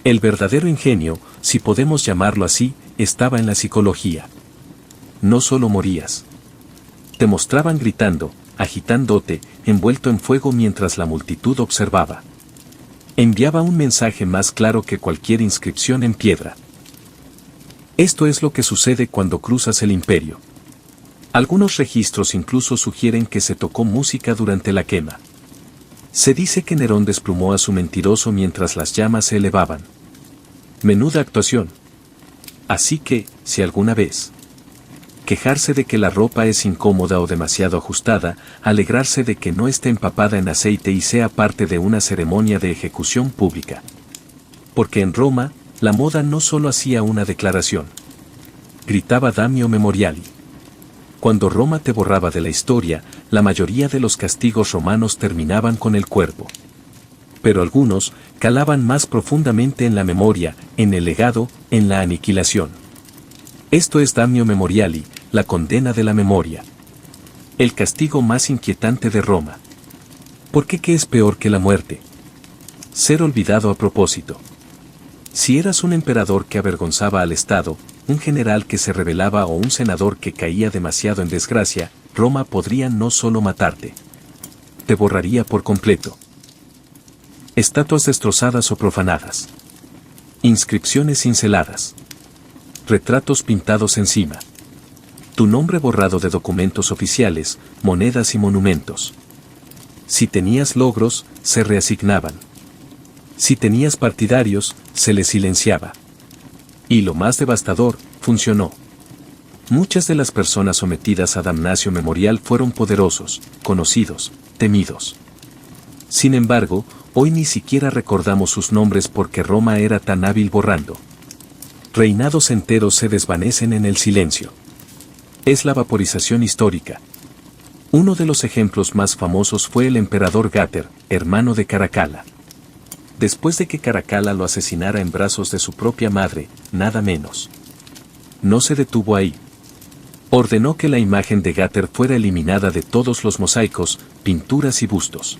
A: El verdadero ingenio, si podemos llamarlo así, estaba en la psicología. No solo morías. Te mostraban gritando, agitándote, envuelto en fuego mientras la multitud observaba. Enviaba un mensaje más claro que cualquier inscripción en piedra. Esto es lo que sucede cuando cruzas el imperio. Algunos registros incluso sugieren que se tocó música durante la quema. Se dice que Nerón desplumó a su mentiroso mientras las llamas se elevaban. Menuda actuación. Así que, si alguna vez quejarse de que la ropa es incómoda o demasiado ajustada, alegrarse de que no esté empapada en aceite y sea parte de una ceremonia de ejecución pública. Porque en Roma, la moda no solo hacía una declaración. Gritaba Damio Memoriali. Cuando Roma te borraba de la historia, la mayoría de los castigos romanos terminaban con el cuerpo. Pero algunos calaban más profundamente en la memoria, en el legado, en la aniquilación. Esto es Damio Memoriali, la condena de la memoria. El castigo más inquietante de Roma. ¿Por qué es peor que la muerte? Ser olvidado a propósito. Si eras un emperador que avergonzaba al Estado, un general que se rebelaba o un senador que caía demasiado en desgracia, Roma podría no solo matarte. Te borraría por completo. Estatuas destrozadas o profanadas. Inscripciones cinceladas. Retratos pintados encima. Tu nombre borrado de documentos oficiales, monedas y monumentos. Si tenías logros, se reasignaban. Si tenías partidarios, se les silenciaba. Y lo más devastador, funcionó. Muchas de las personas sometidas a damnatio memorial fueron poderosos, conocidos, temidos. Sin embargo, hoy ni siquiera recordamos sus nombres porque Roma era tan hábil borrando. Reinados enteros se desvanecen en el silencio. Es la vaporización histórica. Uno de los ejemplos más famosos fue el emperador Gáter, hermano de Caracalla. Después de que Caracalla lo asesinara en brazos de su propia madre, nada menos. No se detuvo ahí. Ordenó que la imagen de Gáter fuera eliminada de todos los mosaicos, pinturas y bustos.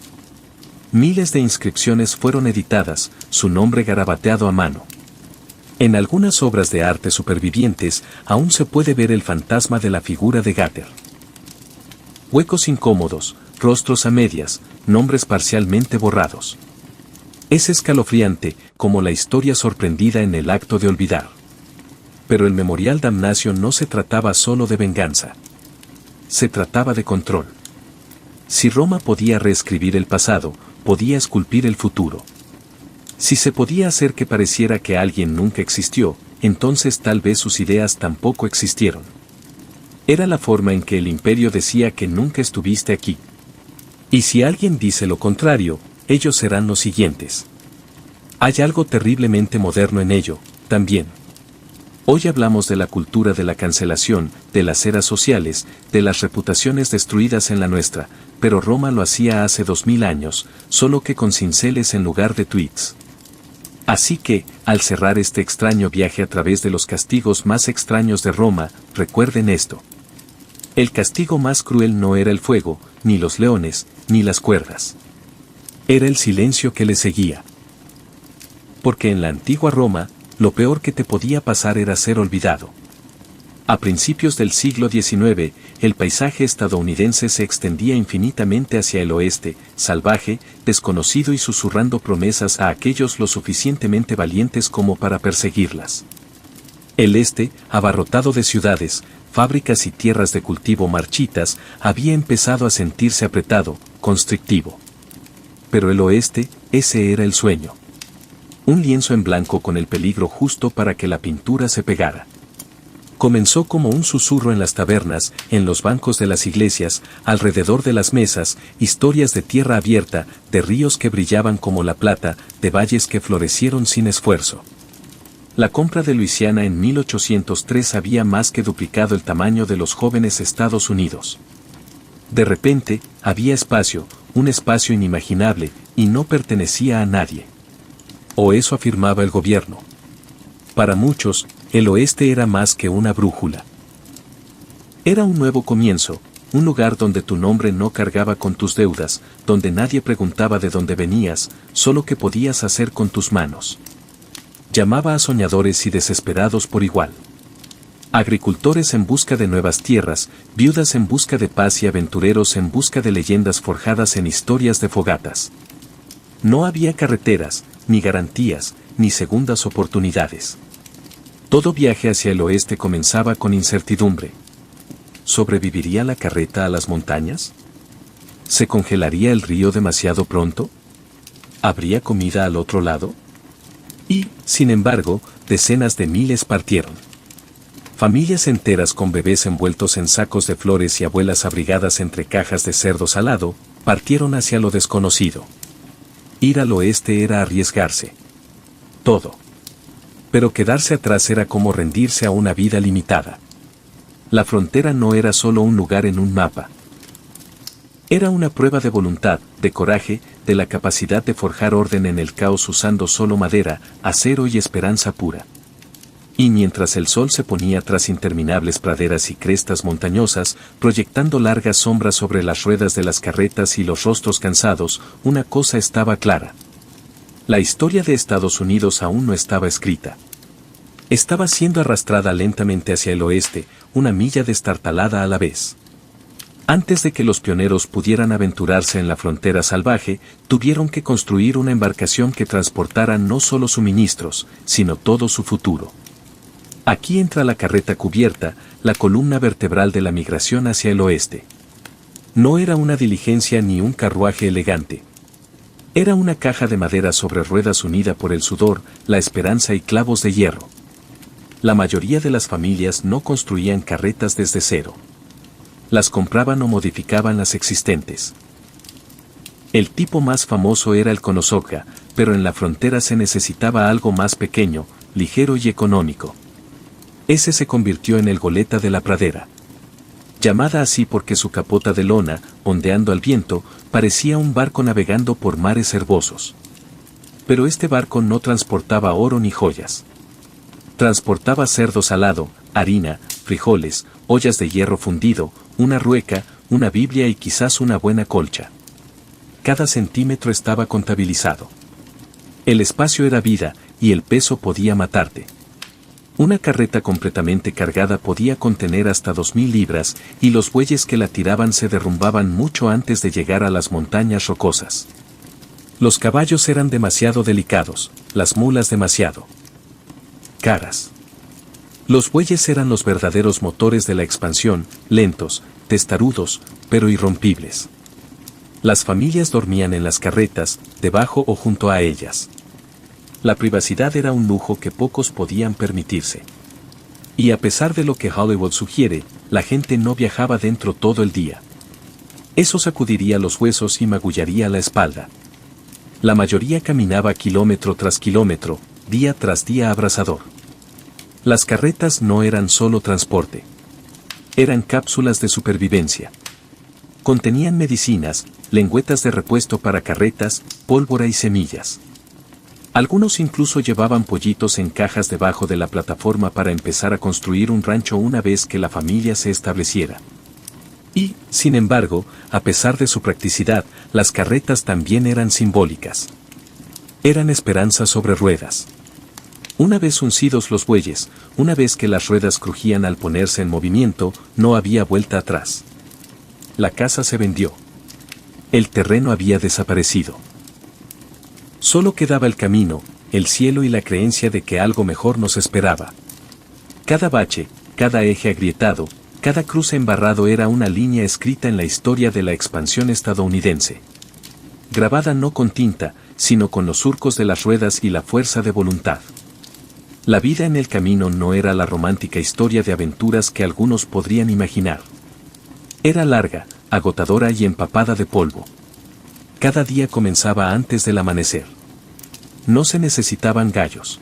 A: Miles de inscripciones fueron editadas, su nombre garabateado a mano. En algunas obras de arte supervivientes, aún se puede ver el fantasma de la figura de Gáter. Huecos incómodos, rostros a medias, nombres parcialmente borrados. Es escalofriante, como la historia sorprendida en el acto de olvidar. Pero el Memorial Damnatio no se trataba solo de venganza. Se trataba de control. Si Roma podía reescribir el pasado, podía esculpir el futuro. Si se podía hacer que pareciera que alguien nunca existió, entonces tal vez sus ideas tampoco existieron. Era la forma en que el imperio decía que nunca estuviste aquí. Y si alguien dice lo contrario, ellos serán los siguientes. Hay algo terriblemente moderno en ello, también. Hoy hablamos de la cultura de la cancelación, de las eras sociales, de las reputaciones destruidas en la nuestra, pero Roma lo hacía hace 2000 años, solo que con cinceles en lugar de tweets. Así que, al cerrar este extraño viaje a través de los castigos más extraños de Roma, recuerden esto. El castigo más cruel no era el fuego, ni los leones, ni las cuerdas. Era el silencio que le seguía. Porque en la antigua Roma, lo peor que te podía pasar era ser olvidado. A principios del siglo XIX, el paisaje estadounidense se extendía infinitamente hacia el oeste, salvaje, desconocido y susurrando promesas a aquellos lo suficientemente valientes como para perseguirlas. El este, abarrotado de ciudades, fábricas y tierras de cultivo marchitas, había empezado a sentirse apretado, constrictivo. Pero el oeste, ese era el sueño. Un lienzo en blanco con el peligro justo para que la pintura se pegara. Comenzó como un susurro en las tabernas, en los bancos de las iglesias, alrededor de las mesas, historias de tierra abierta, de ríos que brillaban como la plata, de valles que florecieron sin esfuerzo. La compra de Luisiana en 1803 había más que duplicado el tamaño de los jóvenes Estados Unidos. De repente, había espacio, un espacio inimaginable, y no pertenecía a nadie. O eso afirmaba el gobierno. Para muchos, el oeste era más que una brújula. Era un nuevo comienzo, un lugar donde tu nombre no cargaba con tus deudas, donde nadie preguntaba de dónde venías, solo qué podías hacer con tus manos. Llamaba a soñadores y desesperados por igual. Agricultores en busca de nuevas tierras, viudas en busca de paz y aventureros en busca de leyendas forjadas en historias de fogatas. No había carreteras, ni garantías, ni segundas oportunidades. Todo viaje hacia el oeste comenzaba con incertidumbre. ¿Sobreviviría la carreta a las montañas? ¿Se congelaría el río demasiado pronto? ¿Habría comida al otro lado? Y, sin embargo, decenas de miles partieron. Familias enteras con bebés envueltos en sacos de flores y abuelas abrigadas entre cajas de cerdo salado, partieron hacia lo desconocido. Ir al oeste era arriesgarse. Todo. Pero quedarse atrás era como rendirse a una vida limitada. La frontera no era solo un lugar en un mapa. Era una prueba de voluntad, de coraje, de la capacidad de forjar orden en el caos usando solo madera, acero y esperanza pura. Y mientras el sol se ponía tras interminables praderas y crestas montañosas, proyectando largas sombras sobre las ruedas de las carretas y los rostros cansados, una cosa estaba clara. La historia de Estados Unidos aún no estaba escrita. Estaba siendo arrastrada lentamente hacia el oeste, una milla destartalada a la vez. Antes de que los pioneros pudieran aventurarse en la frontera salvaje, tuvieron que construir una embarcación que transportara no solo suministros, sino todo su futuro. Aquí entra la carreta cubierta, la columna vertebral de la migración hacia el oeste. No era una diligencia ni un carruaje elegante. Era una caja de madera sobre ruedas unida por el sudor, la esperanza y clavos de hierro. La mayoría de las familias no construían carretas desde cero. Las compraban o modificaban las existentes. El tipo más famoso era el Konosuga, pero en la frontera se necesitaba algo más pequeño, ligero y económico. Ese se convirtió en el goleta de la pradera. Llamada así porque su capota de lona, ondeando al viento, parecía un barco navegando por mares herbosos. Pero este barco no transportaba oro ni joyas. Transportaba cerdo salado, harina, frijoles, ollas de hierro fundido, una rueca, una Biblia y quizás una buena colcha. Cada centímetro estaba contabilizado. El espacio era vida, y el peso podía matarte. Una carreta completamente cargada podía contener hasta 2000 libras, y los bueyes que la tiraban se derrumbaban mucho antes de llegar a las montañas rocosas. Los caballos eran demasiado delicados, las mulas demasiado caras. Los bueyes eran los verdaderos motores de la expansión, lentos, testarudos, pero irrompibles. Las familias dormían en las carretas, debajo o junto a ellas. La privacidad era un lujo que pocos podían permitirse. Y a pesar de lo que Hollywood sugiere, la gente no viajaba dentro todo el día. Eso sacudiría los huesos y magullaría la espalda. La mayoría caminaba kilómetro tras kilómetro, día tras día abrasador. Las carretas no eran solo transporte. Eran cápsulas de supervivencia. Contenían medicinas, lengüetas de repuesto para carretas, pólvora y semillas. Algunos incluso llevaban pollitos en cajas debajo de la plataforma para empezar a construir un rancho una vez que la familia se estableciera. Y, sin embargo, a pesar de su practicidad, las carretas también eran simbólicas. Eran esperanzas sobre ruedas. Una vez uncidos los bueyes, una vez que las ruedas crujían al ponerse en movimiento, no había vuelta atrás. La casa se vendió. El terreno había desaparecido. Solo quedaba el camino, el cielo y la creencia de que algo mejor nos esperaba. Cada bache, cada eje agrietado, cada cruce embarrado era una línea escrita en la historia de la expansión estadounidense. Grabada no con tinta, sino con los surcos de las ruedas y la fuerza de voluntad. La vida en el camino no era la romántica historia de aventuras que algunos podrían imaginar. Era larga, agotadora y empapada de polvo. Cada día comenzaba antes del amanecer. No se necesitaban gallos.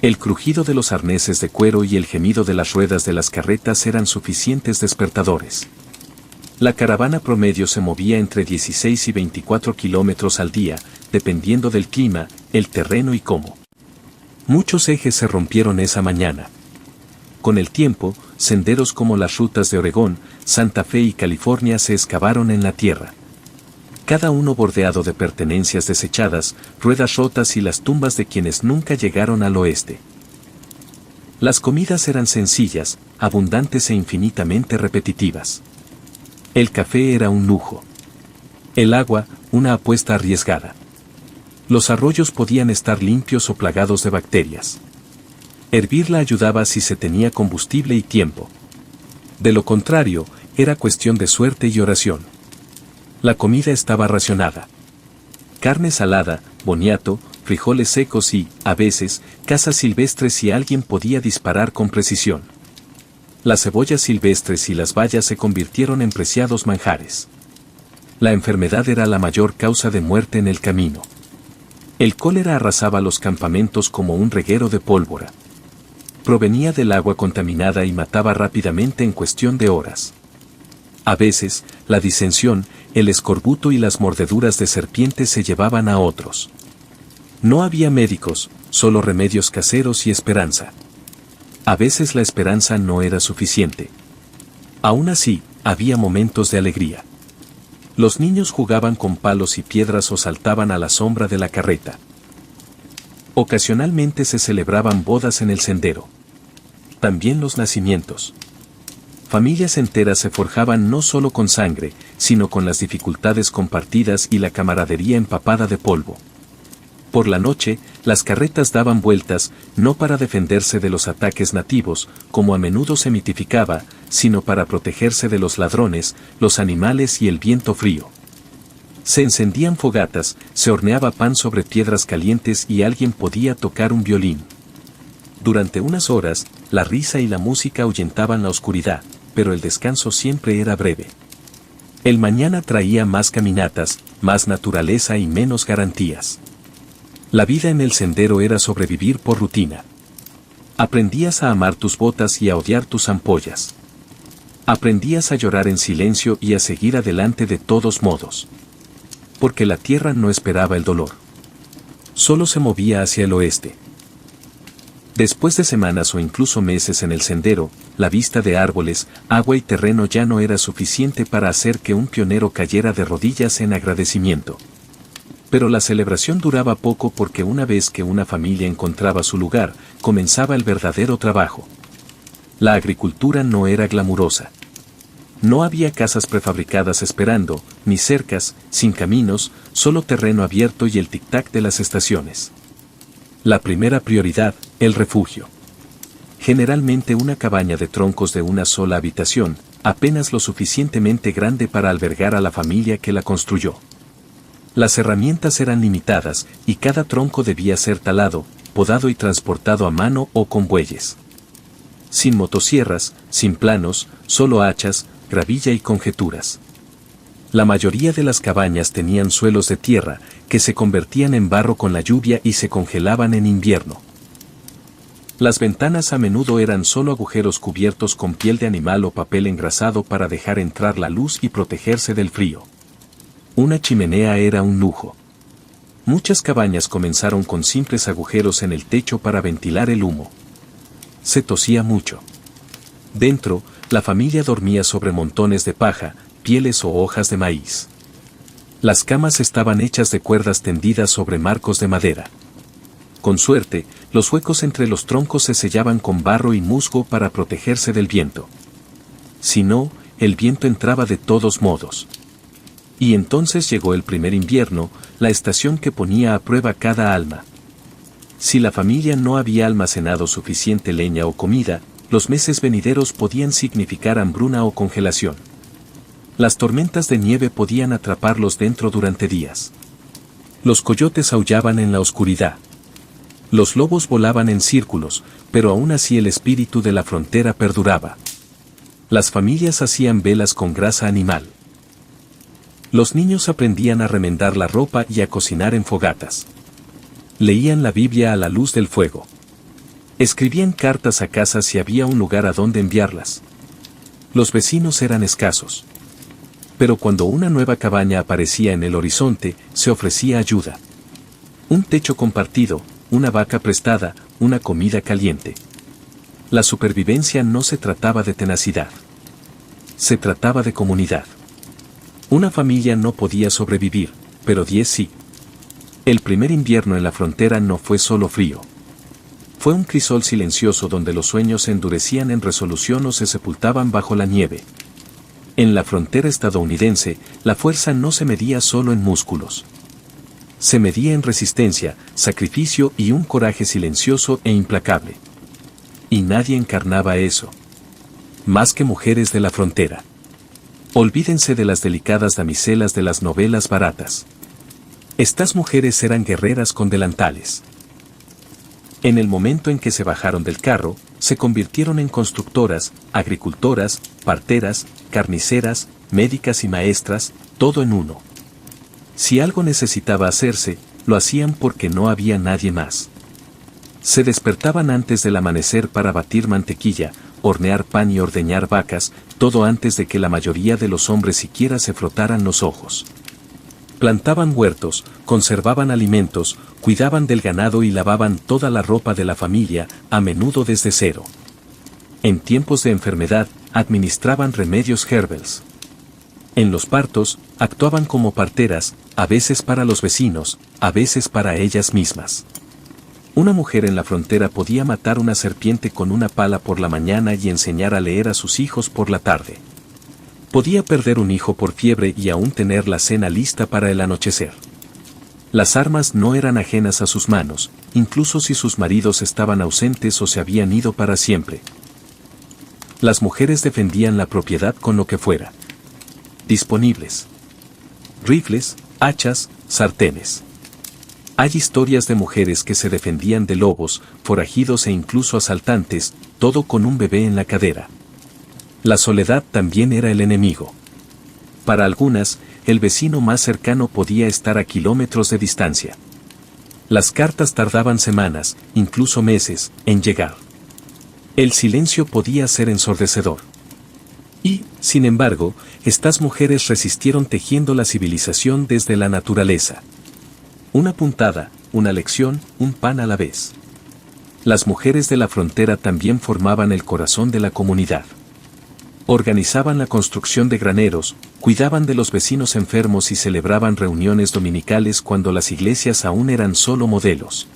A: El crujido de los arneses de cuero y el gemido de las ruedas de las carretas eran suficientes despertadores. La caravana promedio se movía entre 16 y 24 kilómetros al día, dependiendo del clima, el terreno y cómo. Muchos ejes se rompieron esa mañana. Con el tiempo, senderos como las rutas de Oregón, Santa Fe y California se excavaron en la tierra. Cada uno bordeado de pertenencias desechadas, ruedas rotas y las tumbas de quienes nunca llegaron al oeste. Las comidas eran sencillas, abundantes e infinitamente repetitivas. El café era un lujo. El agua, una apuesta arriesgada. Los arroyos podían estar limpios o plagados de bacterias. Hervirla ayudaba si se tenía combustible y tiempo. De lo contrario, era cuestión de suerte y oración. La comida estaba racionada. Carne salada, boniato, frijoles secos y, a veces, cazas silvestres si alguien podía disparar con precisión. Las cebollas silvestres y las bayas se convirtieron en preciados manjares. La enfermedad era la mayor causa de muerte en el camino. El cólera arrasaba los campamentos como un reguero de pólvora. Provenía del agua contaminada y mataba rápidamente en cuestión de horas. A veces, la disensión, el escorbuto y las mordeduras de serpientes se llevaban a otros. No había médicos, solo remedios caseros y esperanza. A veces la esperanza no era suficiente. Aún así, había momentos de alegría. Los niños jugaban con palos y piedras o saltaban a la sombra de la carreta. Ocasionalmente se celebraban bodas en el sendero. También los nacimientos. Familias enteras se forjaban no solo con sangre, sino con las dificultades compartidas y la camaradería empapada de polvo. Por la noche, las carretas daban vueltas, no para defenderse de los ataques nativos, como a menudo se mitificaba, sino para protegerse de los ladrones, los animales y el viento frío. Se encendían fogatas, se horneaba pan sobre piedras calientes y alguien podía tocar un violín. Durante unas horas, la risa y la música ahuyentaban la oscuridad, pero el descanso siempre era breve. El mañana traía más caminatas, más naturaleza y menos garantías. La vida en el sendero era sobrevivir por rutina. Aprendías a amar tus botas y a odiar tus ampollas. Aprendías a llorar en silencio y a seguir adelante de todos modos. Porque la tierra no esperaba el dolor. Solo se movía hacia el oeste. Después de semanas o incluso meses en el sendero, la vista de árboles, agua y terreno ya no era suficiente para hacer que un pionero cayera de rodillas en agradecimiento. Pero la celebración duraba poco porque una vez que una familia encontraba su lugar, comenzaba el verdadero trabajo. La agricultura no era glamurosa. No había casas prefabricadas esperando, ni cercas, sin caminos, solo terreno abierto y el tic-tac de las estaciones. La primera prioridad, el refugio. Generalmente una cabaña de troncos de una sola habitación, apenas lo suficientemente grande para albergar a la familia que la construyó. Las herramientas eran limitadas, y cada tronco debía ser talado, podado y transportado a mano o con bueyes. Sin motosierras, sin planos, solo hachas, gravilla y conjeturas. La mayoría de las cabañas tenían suelos de tierra, que se convertían en barro con la lluvia y se congelaban en invierno. Las ventanas a menudo eran solo agujeros cubiertos con piel de animal o papel engrasado para dejar entrar la luz y protegerse del frío. Una chimenea era un lujo. Muchas cabañas comenzaron con simples agujeros en el techo para ventilar el humo. Se tosía mucho. Dentro, la familia dormía sobre montones de paja, pieles o hojas de maíz. Las camas estaban hechas de cuerdas tendidas sobre marcos de madera. Con suerte, los huecos entre los troncos se sellaban con barro y musgo para protegerse del viento. Si no, el viento entraba de todos modos. Y entonces llegó el primer invierno, la estación que ponía a prueba cada alma. Si la familia no había almacenado suficiente leña o comida, los meses venideros podían significar hambruna o congelación. Las tormentas de nieve podían atraparlos dentro durante días. Los coyotes aullaban en la oscuridad. Los lobos volaban en círculos, pero aún así el espíritu de la frontera perduraba. Las familias hacían velas con grasa animal. Los niños aprendían a remendar la ropa y a cocinar en fogatas. Leían la Biblia a la luz del fuego. Escribían cartas a casa si había un lugar a donde enviarlas. Los vecinos eran escasos. Pero cuando una nueva cabaña aparecía en el horizonte, se ofrecía ayuda. Un techo compartido, una vaca prestada, una comida caliente. La supervivencia no se trataba de tenacidad. Se trataba de comunidad. Una familia no podía sobrevivir, pero 10 sí. El primer invierno en la frontera no fue solo frío. Fue un crisol silencioso donde los sueños se endurecían en resolución o se sepultaban bajo la nieve. En la frontera estadounidense, la fuerza no se medía solo en músculos. Se medía en resistencia, sacrificio y un coraje silencioso e implacable. Y nadie encarnaba eso. Más que mujeres de la frontera. Olvídense de las delicadas damiselas de las novelas baratas. Estas mujeres eran guerreras con delantales. En el momento en que se bajaron del carro, se convirtieron en constructoras, agricultoras, parteras, carniceras, médicas y maestras, todo en uno. Si algo necesitaba hacerse, lo hacían porque no había nadie más. Se despertaban antes del amanecer para batir mantequilla, hornear pan y ordeñar vacas, todo antes de que la mayoría de los hombres siquiera se frotaran los ojos. Plantaban huertos, conservaban alimentos, cuidaban del ganado y lavaban toda la ropa de la familia, a menudo desde cero. En tiempos de enfermedad, administraban remedios herbales. En los partos, actuaban como parteras, a veces para los vecinos, a veces para ellas mismas. Una mujer en la frontera podía matar una serpiente con una pala por la mañana y enseñar a leer a sus hijos por la tarde. Podía perder un hijo por fiebre y aún tener la cena lista para el anochecer. Las armas no eran ajenas a sus manos, incluso si sus maridos estaban ausentes o se habían ido para siempre. Las mujeres defendían la propiedad con lo que fuera disponibles. Rifles, hachas, sartenes. Hay historias de mujeres que se defendían de lobos, forajidos e incluso asaltantes, todo con un bebé en la cadera. La soledad también era el enemigo. Para algunas, el vecino más cercano podía estar a kilómetros de distancia. Las cartas tardaban semanas, incluso meses, en llegar. El silencio podía ser ensordecedor. Y, sin embargo, estas mujeres resistieron tejiendo la civilización desde la naturaleza. Una puntada, una lección, un pan a la vez. Las mujeres de la frontera también formaban el corazón de la comunidad. Organizaban la construcción de graneros, cuidaban de los vecinos enfermos y celebraban reuniones dominicales cuando las iglesias aún eran solo modelos.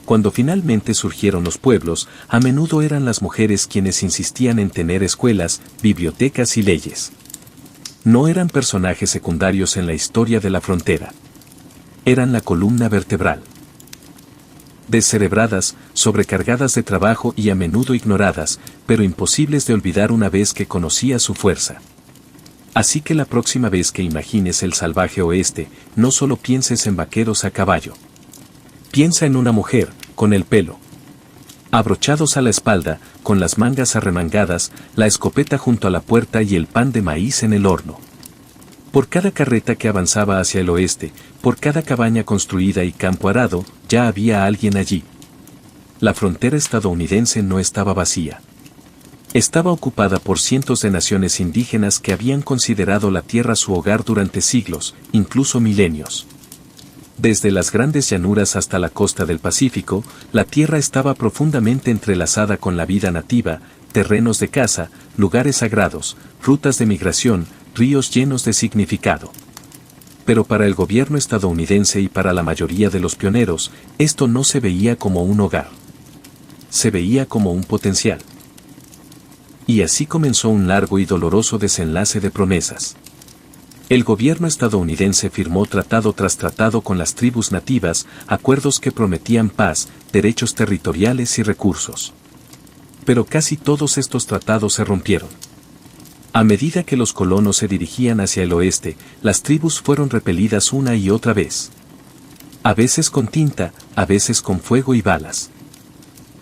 A: Cuando finalmente surgieron los pueblos, a menudo eran las mujeres quienes insistían en tener escuelas, bibliotecas y leyes. No eran personajes secundarios en la historia de la frontera. Eran la columna vertebral. Descerebradas, sobrecargadas de trabajo y a menudo ignoradas, pero imposibles de olvidar una vez que conocía su fuerza. Así que la próxima vez que imagines el salvaje oeste, no solo pienses en vaqueros a caballo. Piensa en una mujer, con el pelo abrochados a la espalda, con las mangas arremangadas, la escopeta junto a la puerta y el pan de maíz en el horno. Por cada carreta que avanzaba hacia el oeste, por cada cabaña construida y campo arado, ya había alguien allí. La frontera estadounidense no estaba vacía. Estaba ocupada por cientos de naciones indígenas que habían considerado la tierra su hogar durante siglos, incluso milenios. Desde las grandes llanuras hasta la costa del Pacífico, la tierra estaba profundamente entrelazada con la vida nativa, terrenos de caza, lugares sagrados, rutas de migración, ríos llenos de significado. Pero para el gobierno estadounidense y para la mayoría de los pioneros, esto no se veía como un hogar. Se veía como un potencial. Y así comenzó un largo y doloroso desenlace de promesas. El gobierno estadounidense firmó tratado tras tratado con las tribus nativas, acuerdos que prometían paz, derechos territoriales y recursos. Pero casi todos estos tratados se rompieron. A medida que los colonos se dirigían hacia el oeste, las tribus fueron repelidas una y otra vez. A veces con tinta, a veces con fuego y balas.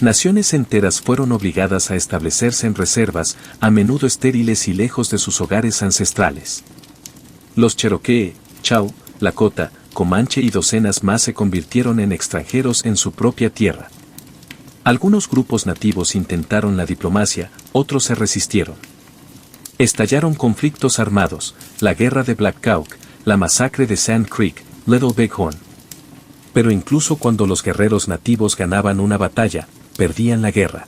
A: Naciones enteras fueron obligadas a establecerse en reservas, a menudo estériles y lejos de sus hogares ancestrales. Los Cherokee, Chau, Lakota, Comanche y docenas más se convirtieron en extranjeros en su propia tierra. Algunos grupos nativos intentaron la diplomacia, otros se resistieron. Estallaron conflictos armados, la guerra de Black Hawk, la masacre de Sand Creek, Little Bighorn. Pero incluso cuando los guerreros nativos ganaban una batalla, perdían la guerra.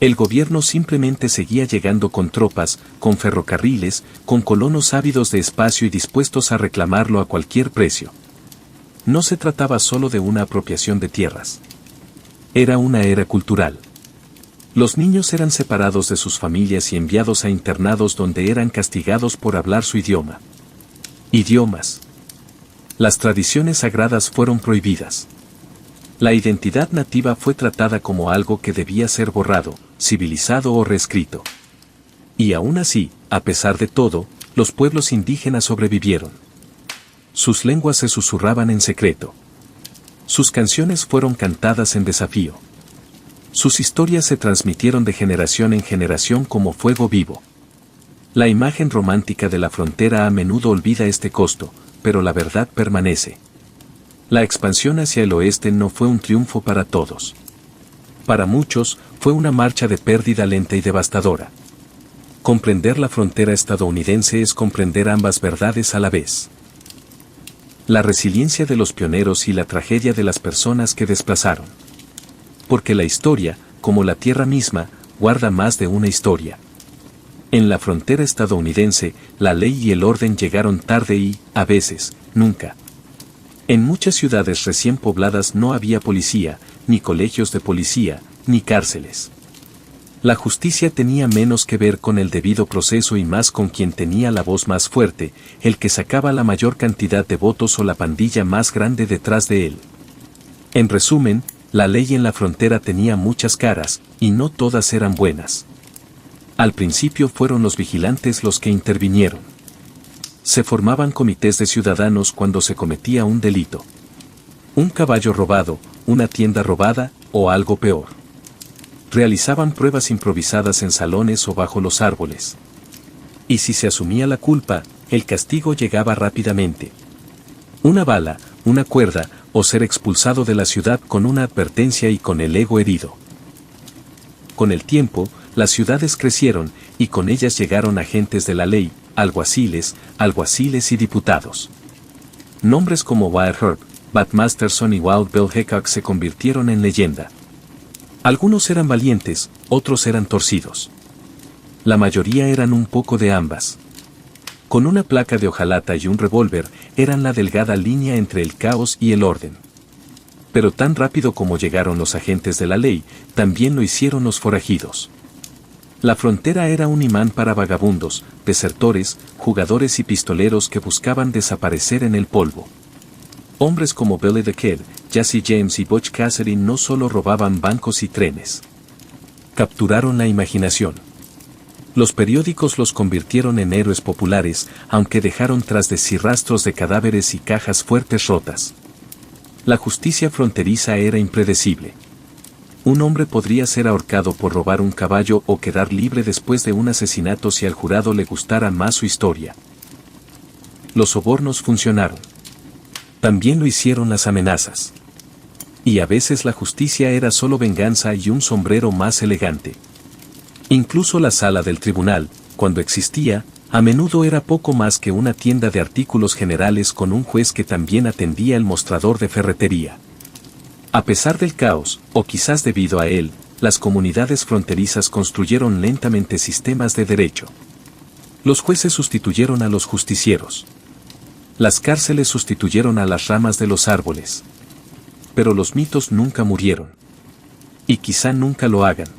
A: El gobierno simplemente seguía llegando con tropas, con ferrocarriles, con colonos ávidos de espacio y dispuestos a reclamarlo a cualquier precio. No se trataba solo de una apropiación de tierras. Era una era cultural. Los niños eran separados de sus familias y enviados a internados donde eran castigados por hablar su idioma. Idiomas. Las tradiciones sagradas fueron prohibidas. La identidad nativa fue tratada como algo que debía ser borrado, civilizado o reescrito. Y aún así, a pesar de todo, los pueblos indígenas sobrevivieron. Sus lenguas se susurraban en secreto. Sus canciones fueron cantadas en desafío. Sus historias se transmitieron de generación en generación como fuego vivo. La imagen romántica de la frontera a menudo olvida este costo, pero la verdad permanece. La expansión hacia el oeste no fue un triunfo para todos. Para muchos, fue una marcha de pérdida lenta y devastadora. Comprender la frontera estadounidense es comprender ambas verdades a la vez. La resiliencia de los pioneros y la tragedia de las personas que desplazaron. Porque la historia, como la tierra misma, guarda más de una historia. En la frontera estadounidense, la ley y el orden llegaron tarde y, a veces, nunca. En muchas ciudades recién pobladas no había policía, ni colegios de policía, ni cárceles. La justicia tenía menos que ver con el debido proceso y más con quien tenía la voz más fuerte, el que sacaba la mayor cantidad de votos o la pandilla más grande detrás de él. En resumen, la ley en la frontera tenía muchas caras, y no todas eran buenas. Al principio fueron los vigilantes los que intervinieron. Se formaban comités de ciudadanos cuando se cometía un delito. Un caballo robado, una tienda robada, o algo peor. Realizaban pruebas improvisadas en salones o bajo los árboles. Y si se asumía la culpa, el castigo llegaba rápidamente. Una bala, una cuerda, o ser expulsado de la ciudad con una advertencia y con el ego herido. Con el tiempo, las ciudades crecieron, y con ellas llegaron agentes de la ley, alguaciles y diputados. Nombres como Wyatt Earp, Bat Masterson y Wild Bill Hickok se convirtieron en leyenda. Algunos eran valientes, otros eran torcidos. La mayoría eran un poco de ambas. Con una placa de hojalata y un revólver, eran la delgada línea entre el caos y el orden. Pero tan rápido como llegaron los agentes de la ley, también lo hicieron los forajidos. La frontera era un imán para vagabundos, desertores, jugadores y pistoleros que buscaban desaparecer en el polvo. Hombres como Billy the Kid, Jesse James y Butch Cassidy no solo robaban bancos y trenes. Capturaron la imaginación. Los periódicos los convirtieron en héroes populares, aunque dejaron tras de sí rastros de cadáveres y cajas fuertes rotas. La justicia fronteriza era impredecible. Un hombre podría ser ahorcado por robar un caballo o quedar libre después de un asesinato si al jurado le gustara más su historia. Los sobornos funcionaron. También lo hicieron las amenazas. Y a veces la justicia era solo venganza y un sombrero más elegante. Incluso la sala del tribunal, cuando existía, a menudo era poco más que una tienda de artículos generales con un juez que también atendía el mostrador de ferretería. A pesar del caos, o quizás debido a él, las comunidades fronterizas construyeron lentamente sistemas de derecho. Los jueces sustituyeron a los justicieros. Las cárceles sustituyeron a las ramas de los árboles. Pero los mitos nunca murieron. Y quizá nunca lo hagan.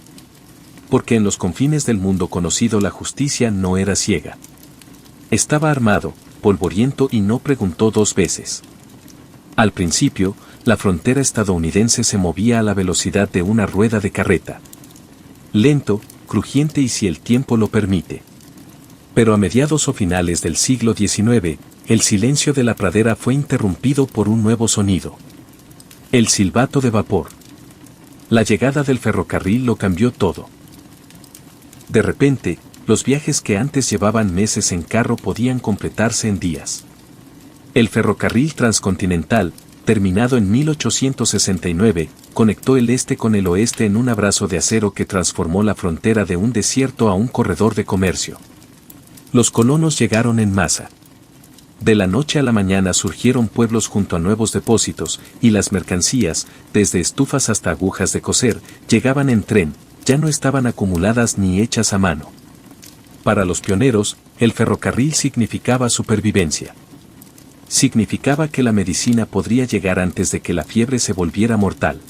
A: Porque en los confines del mundo conocido la justicia no era ciega. Estaba armado, polvoriento y no preguntó dos veces. Al principio, la frontera estadounidense se movía a la velocidad de una rueda de carreta. Lento, crujiente y si el tiempo lo permite. Pero a mediados o finales del siglo XIX, el silencio de la pradera fue interrumpido por un nuevo sonido. El silbato de vapor. La llegada del ferrocarril lo cambió todo. De repente, los viajes que antes llevaban meses en carro podían completarse en días. El ferrocarril transcontinental, terminado en 1869, conectó el este con el oeste en un abrazo de acero que transformó la frontera de un desierto a un corredor de comercio. Los colonos llegaron en masa. De la noche a la mañana surgieron pueblos junto a nuevos depósitos, y las mercancías, desde estufas hasta agujas de coser, llegaban en tren, ya no estaban acumuladas ni hechas a mano. Para los pioneros, el ferrocarril significaba supervivencia. Significaba que la medicina podría llegar antes de que la fiebre se volviera mortal.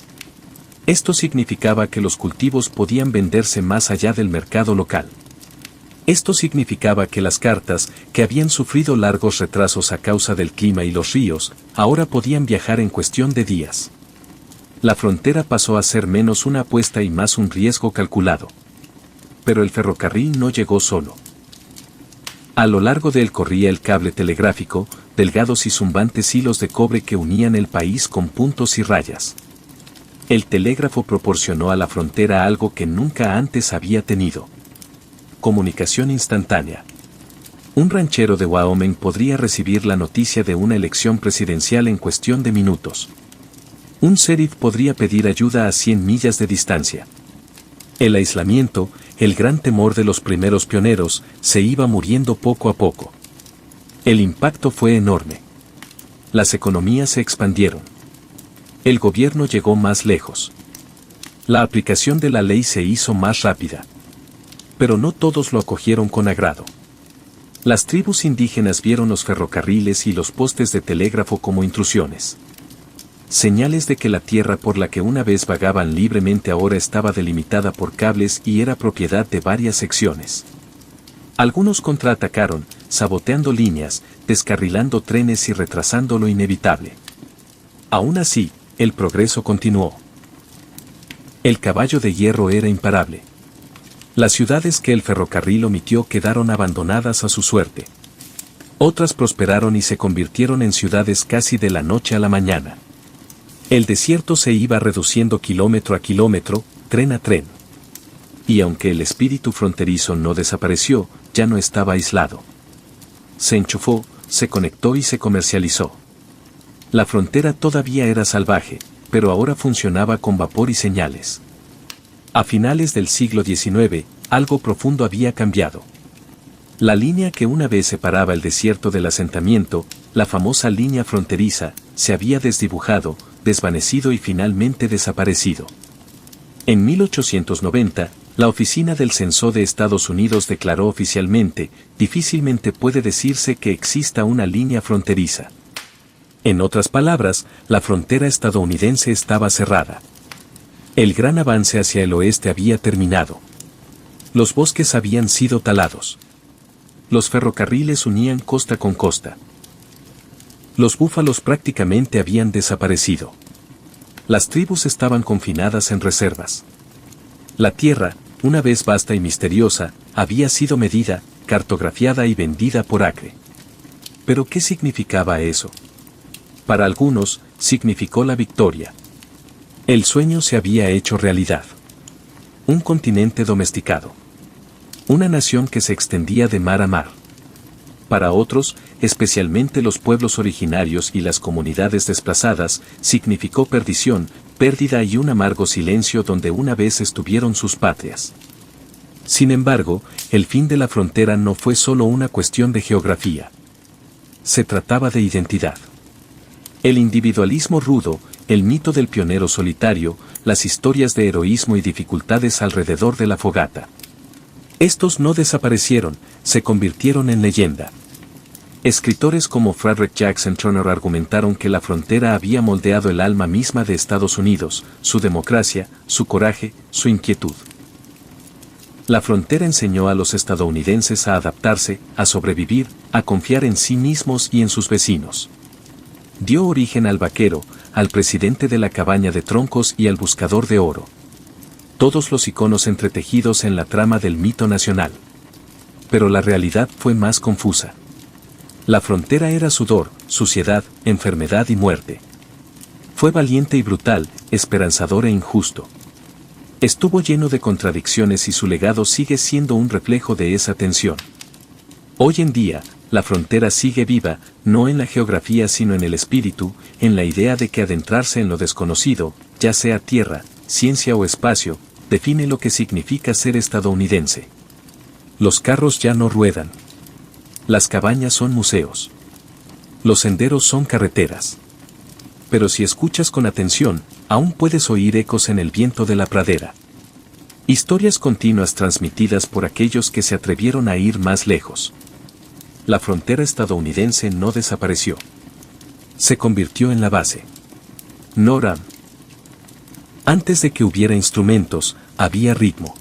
A: Esto significaba que los cultivos podían venderse más allá del mercado local. Esto significaba que las cartas, que habían sufrido largos retrasos a causa del clima y los ríos, ahora podían viajar en cuestión de días. La frontera pasó a ser menos una apuesta y más un riesgo calculado. Pero el ferrocarril no llegó solo. A lo largo de él corría el cable telegráfico, delgados y zumbantes hilos de cobre que unían el país con puntos y rayas. El telégrafo proporcionó a la frontera algo que nunca antes había tenido: comunicación instantánea. Un ranchero de Wyoming podría recibir la noticia de una elección presidencial en cuestión de minutos. Un sheriff podría pedir ayuda a 100 millas de distancia. El aislamiento, el gran temor de los primeros pioneros, se iba muriendo poco a poco. El impacto fue enorme. Las economías se expandieron. El gobierno llegó más lejos. La aplicación de la ley se hizo más rápida. Pero no todos lo acogieron con agrado. Las tribus indígenas vieron los ferrocarriles y los postes de telégrafo como intrusiones. Señales de que la tierra por la que una vez vagaban libremente ahora estaba delimitada por cables y era propiedad de varias secciones. Algunos contraatacaron, saboteando líneas, descarrilando trenes y retrasando lo inevitable. Aún así, el progreso continuó. El caballo de hierro era imparable. Las ciudades que el ferrocarril omitió quedaron abandonadas a su suerte. Otras prosperaron y se convirtieron en ciudades casi de la noche a la mañana. El desierto se iba reduciendo kilómetro a kilómetro, tren a tren. Y aunque el espíritu fronterizo no desapareció, ya no estaba aislado. Se enchufó, se conectó y se comercializó. La frontera todavía era salvaje, pero ahora funcionaba con vapor y señales. A finales del siglo XIX, algo profundo había cambiado. La línea que una vez separaba el desierto del asentamiento, la famosa línea fronteriza, se había desdibujado, desvanecido y finalmente desaparecido. En 1890, la Oficina del Censo de Estados Unidos declaró oficialmente: difícilmente puede decirse que exista una línea fronteriza. En otras palabras, la frontera estadounidense estaba cerrada. El gran avance hacia el oeste había terminado. Los bosques habían sido talados. Los ferrocarriles unían costa con costa. Los búfalos prácticamente habían desaparecido. Las tribus estaban confinadas en reservas. La tierra, una vez vasta y misteriosa, había sido medida, cartografiada y vendida por acre. ¿Pero qué significaba eso? Para algunos, significó la victoria. El sueño se había hecho realidad. Un continente domesticado. Una nación que se extendía de mar a mar. Para otros, especialmente los pueblos originarios y las comunidades desplazadas, significó perdición, pérdida y un amargo silencio donde una vez estuvieron sus patrias. Sin embargo, el fin de la frontera no fue solo una cuestión de geografía. Se trataba de identidad. El individualismo rudo, el mito del pionero solitario, las historias de heroísmo y dificultades alrededor de la fogata. Estos no desaparecieron, se convirtieron en leyenda. Escritores como Frederick Jackson Turner argumentaron que la frontera había moldeado el alma misma de Estados Unidos, su democracia, su coraje, su inquietud. La frontera enseñó a los estadounidenses a adaptarse, a sobrevivir, a confiar en sí mismos y en sus vecinos. Dio origen al vaquero, al presidente de la cabaña de troncos y al buscador de oro. Todos los iconos entretejidos en la trama del mito nacional. Pero la realidad fue más confusa. La frontera era sudor, suciedad, enfermedad y muerte. Fue valiente y brutal, esperanzador e injusto. Estuvo lleno de contradicciones y su legado sigue siendo un reflejo de esa tensión. Hoy en día, la frontera sigue viva, no en la geografía sino en el espíritu, en la idea de que adentrarse en lo desconocido, ya sea tierra, ciencia o espacio, define lo que significa ser estadounidense. Los carros ya no ruedan. Las cabañas son museos. Los senderos son carreteras. Pero si escuchas con atención, aún puedes oír ecos en el viento de la pradera. Historias continuas transmitidas por aquellos que se atrevieron a ir más lejos. La frontera estadounidense no desapareció. Se convirtió en la base. Noram. Antes de que hubiera instrumentos, había ritmo.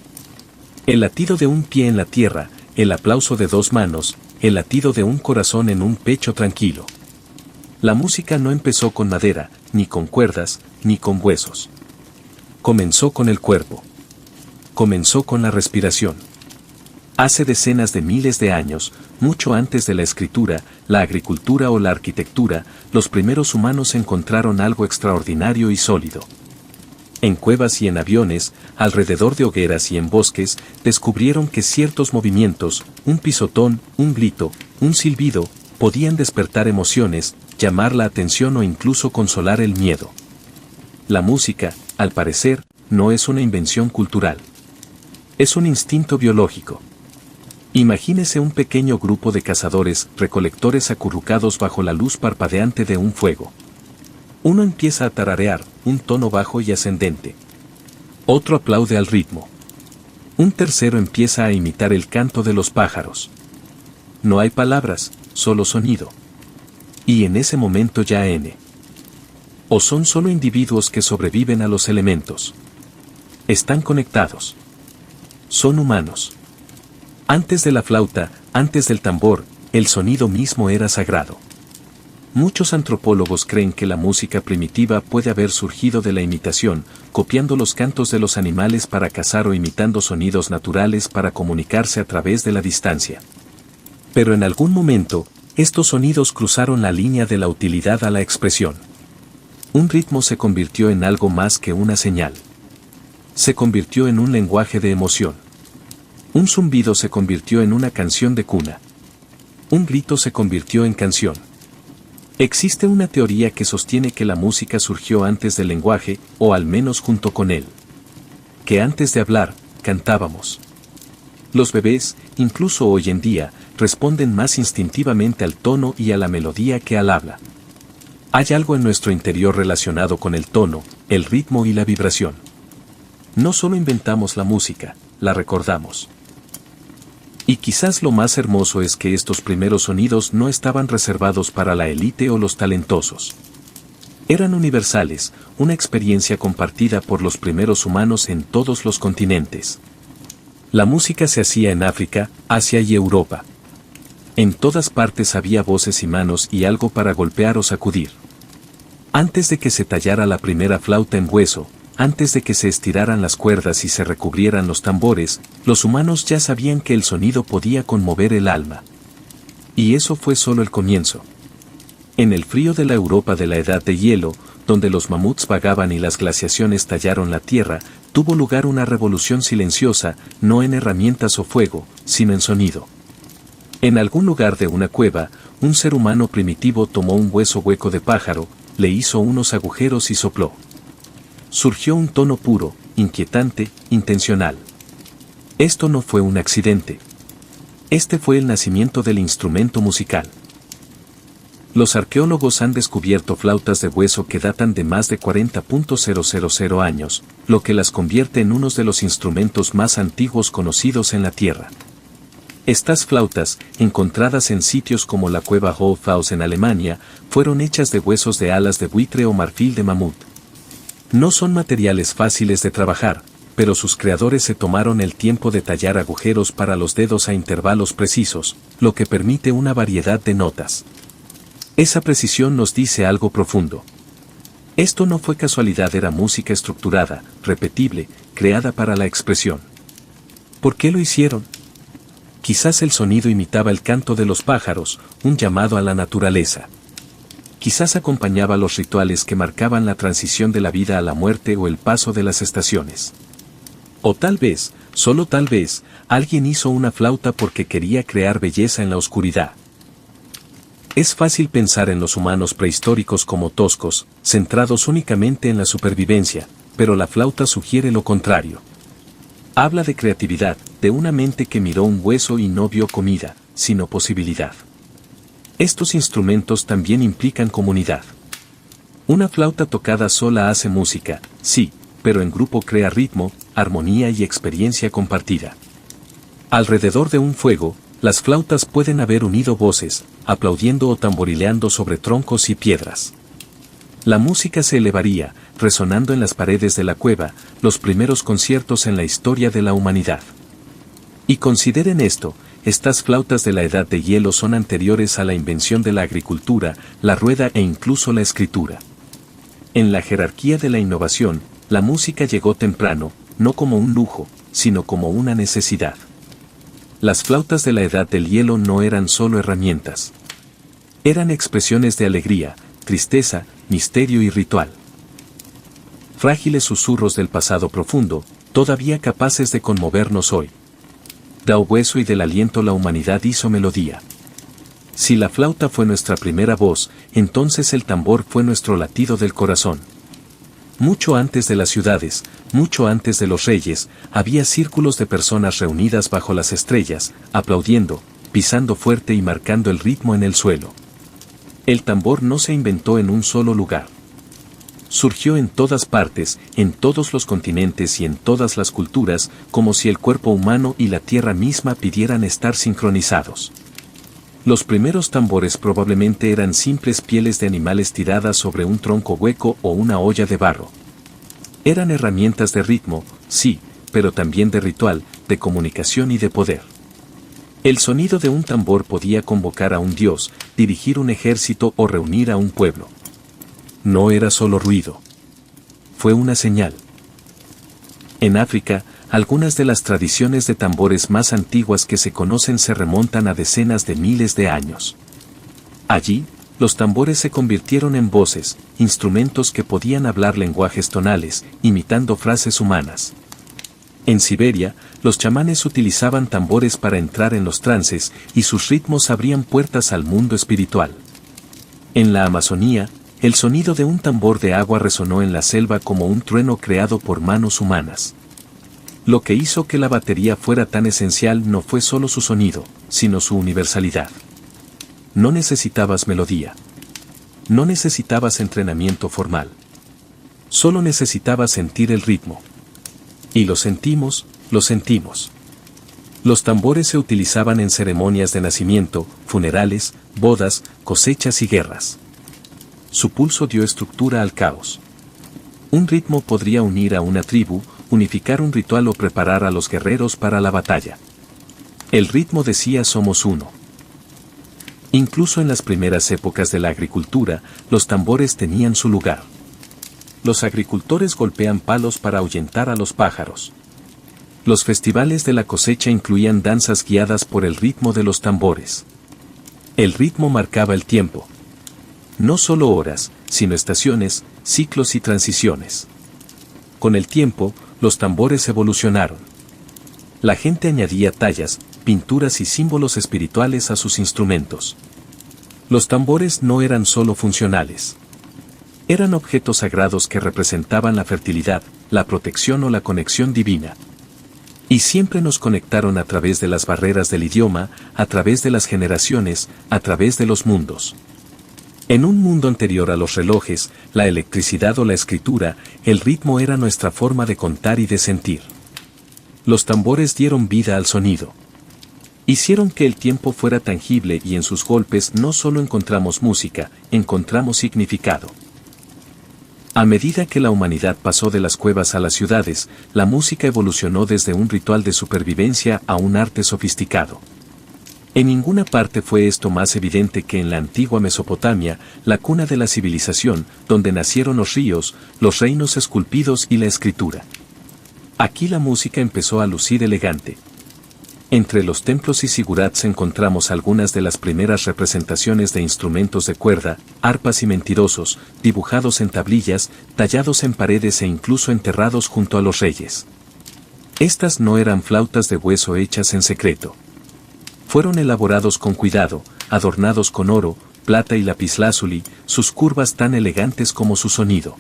A: El latido de un pie en la tierra, el aplauso de dos manos, el latido de un corazón en un pecho tranquilo. La música no empezó con madera, ni con cuerdas, ni con huesos. Comenzó con el cuerpo. Comenzó con la respiración. Hace decenas de miles de años, mucho antes de la escritura, la agricultura o la arquitectura, los primeros humanos encontraron algo extraordinario y sólido. En cuevas y en aviones, alrededor de hogueras y en bosques, descubrieron que ciertos movimientos, un pisotón, un grito, un silbido, podían despertar emociones, llamar la atención o incluso consolar el miedo. La música, al parecer, no es una invención cultural. Es un instinto biológico. Imagínese un pequeño grupo de cazadores-recolectores acurrucados bajo la luz parpadeante de un fuego. Uno empieza a tararear, un tono bajo y ascendente. Otro aplaude al ritmo. Un tercero empieza a imitar el canto de los pájaros. No hay palabras, solo sonido. Y en ese momento ya N. O son solo individuos que sobreviven a los elementos. Están conectados. Son humanos. Antes de la flauta, antes del tambor, el sonido mismo era sagrado. Muchos antropólogos creen que la música primitiva puede haber surgido de la imitación, copiando los cantos de los animales para cazar o imitando sonidos naturales para comunicarse a través de la distancia. Pero en algún momento, estos sonidos cruzaron la línea de la utilidad a la expresión. Un ritmo se convirtió en algo más que una señal. Se convirtió en un lenguaje de emoción. Un zumbido se convirtió en una canción de cuna. Un grito se convirtió en canción. Existe una teoría que sostiene que la música surgió antes del lenguaje, o al menos junto con él. Que antes de hablar, cantábamos. Los bebés, incluso hoy en día, responden más instintivamente al tono y a la melodía que al habla. Hay algo en nuestro interior relacionado con el tono, el ritmo y la vibración. No solo inventamos la música, la recordamos. Y quizás lo más hermoso es que estos primeros sonidos no estaban reservados para la élite o los talentosos. Eran universales, una experiencia compartida por los primeros humanos en todos los continentes. La música se hacía en África, Asia y Europa. En todas partes había voces y manos y algo para golpear o sacudir. Antes de que se tallara la primera flauta en hueso, antes de que se estiraran las cuerdas y se recubrieran los tambores, los humanos ya sabían que el sonido podía conmover el alma. Y eso fue solo el comienzo. En el frío de la Europa de la Edad de Hielo, donde los mamuts vagaban y las glaciaciones tallaron la tierra, tuvo lugar una revolución silenciosa, no en herramientas o fuego, sino en sonido. En algún lugar de una cueva, un ser humano primitivo tomó un hueso hueco de pájaro, le hizo unos agujeros y sopló. Surgió un tono puro, inquietante, intencional. Esto no fue un accidente. Este fue el nacimiento del instrumento musical. Los arqueólogos han descubierto flautas de hueso que datan de más de 40.000 años, lo que las convierte en uno de los instrumentos más antiguos conocidos en la Tierra. Estas flautas, encontradas en sitios como la cueva Hofhaus en Alemania, fueron hechas de huesos de alas de buitre o marfil de mamut. No son materiales fáciles de trabajar, pero sus creadores se tomaron el tiempo de tallar agujeros para los dedos a intervalos precisos, lo que permite una variedad de notas. Esa precisión nos dice algo profundo. Esto no fue casualidad, era música estructurada, repetible, creada para la expresión. ¿Por qué lo hicieron? Quizás el sonido imitaba el canto de los pájaros, un llamado a la naturaleza. Quizás acompañaba los rituales que marcaban la transición de la vida a la muerte o el paso de las estaciones. O tal vez, solo tal vez, alguien hizo una flauta porque quería crear belleza en la oscuridad. Es fácil pensar en los humanos prehistóricos como toscos, centrados únicamente en la supervivencia, pero la flauta sugiere lo contrario. Habla de creatividad, de una mente que miró un hueso y no vio comida, sino posibilidad. Estos instrumentos también implican comunidad. Una flauta tocada sola hace música, sí, pero en grupo crea ritmo, armonía y experiencia compartida. Alrededor de un fuego, las flautas pueden haber unido voces, aplaudiendo o tamborileando sobre troncos y piedras. La música se elevaría, resonando en las paredes de la cueva, los primeros conciertos en la historia de la humanidad. Y consideren esto, estas flautas de la Edad de Hielo son anteriores a la invención de la agricultura, la rueda e incluso la escritura. En la jerarquía de la innovación, la música llegó temprano, no como un lujo, sino como una necesidad. Las flautas de la Edad del Hielo no eran solo herramientas. Eran expresiones de alegría, tristeza, misterio y ritual. Frágiles susurros del pasado profundo, todavía capaces de conmovernos hoy. Del hueso y del aliento la humanidad hizo melodía. Si la flauta fue nuestra primera voz, entonces el tambor fue nuestro latido del corazón. Mucho antes de las ciudades, mucho antes de los reyes, había círculos de personas reunidas bajo las estrellas, aplaudiendo, pisando fuerte y marcando el ritmo en el suelo. El tambor no se inventó en un solo lugar. Surgió en todas partes, en todos los continentes y en todas las culturas, como si el cuerpo humano y la tierra misma pidieran estar sincronizados. Los primeros tambores probablemente eran simples pieles de animales tiradas sobre un tronco hueco o una olla de barro. Eran herramientas de ritmo, sí, pero también de ritual, de comunicación y de poder. El sonido de un tambor podía convocar a un dios, dirigir un ejército o reunir a un pueblo. No era solo ruido. Fue una señal. En África, algunas de las tradiciones de tambores más antiguas que se conocen se remontan a decenas de miles de años. Allí, los tambores se convirtieron en voces, instrumentos que podían hablar lenguajes tonales, imitando frases humanas. En Siberia, los chamanes utilizaban tambores para entrar en los trances, y sus ritmos abrían puertas al mundo espiritual. En la Amazonía, el sonido de un tambor de agua resonó en la selva como un trueno creado por manos humanas. Lo que hizo que la batería fuera tan esencial no fue solo su sonido, sino su universalidad. No necesitabas melodía. No necesitabas entrenamiento formal. Solo necesitabas sentir el ritmo. Y lo sentimos, lo sentimos. Los tambores se utilizaban en ceremonias de nacimiento, funerales, bodas, cosechas y guerras. Su pulso dio estructura al caos. Un ritmo podría unir a una tribu, unificar un ritual o preparar a los guerreros para la batalla. El ritmo decía somos uno. Incluso en las primeras épocas de la agricultura, los tambores tenían su lugar. Los agricultores golpean palos para ahuyentar a los pájaros. Los festivales de la cosecha incluían danzas guiadas por el ritmo de los tambores. El ritmo marcaba el tiempo. No solo horas, sino estaciones, ciclos y transiciones. Con el tiempo, los tambores evolucionaron. La gente añadía tallas, pinturas y símbolos espirituales a sus instrumentos. Los tambores no eran solo funcionales. Eran objetos sagrados que representaban la fertilidad, la protección o la conexión divina. Y siempre nos conectaron a través de las barreras del idioma, a través de las generaciones, a través de los mundos. En un mundo anterior a los relojes, la electricidad o la escritura, el ritmo era nuestra forma de contar y de sentir. Los tambores dieron vida al sonido. Hicieron que el tiempo fuera tangible y en sus golpes no solo encontramos música, encontramos significado. A medida que la humanidad pasó de las cuevas a las ciudades, la música evolucionó desde un ritual de supervivencia a un arte sofisticado. En ninguna parte fue esto más evidente que en la antigua Mesopotamia, la cuna de la civilización, donde nacieron los ríos, los reinos esculpidos y la escritura. Aquí la música empezó a lucir elegante. Entre los templos y sigurats encontramos algunas de las primeras representaciones de instrumentos de cuerda, arpas y mentirosos, dibujados en tablillas, tallados en paredes e incluso enterrados junto a los reyes. Estas no eran flautas de hueso hechas en secreto. Fueron elaborados con cuidado, adornados con oro, plata y lapislázuli, sus curvas tan elegantes como su sonido.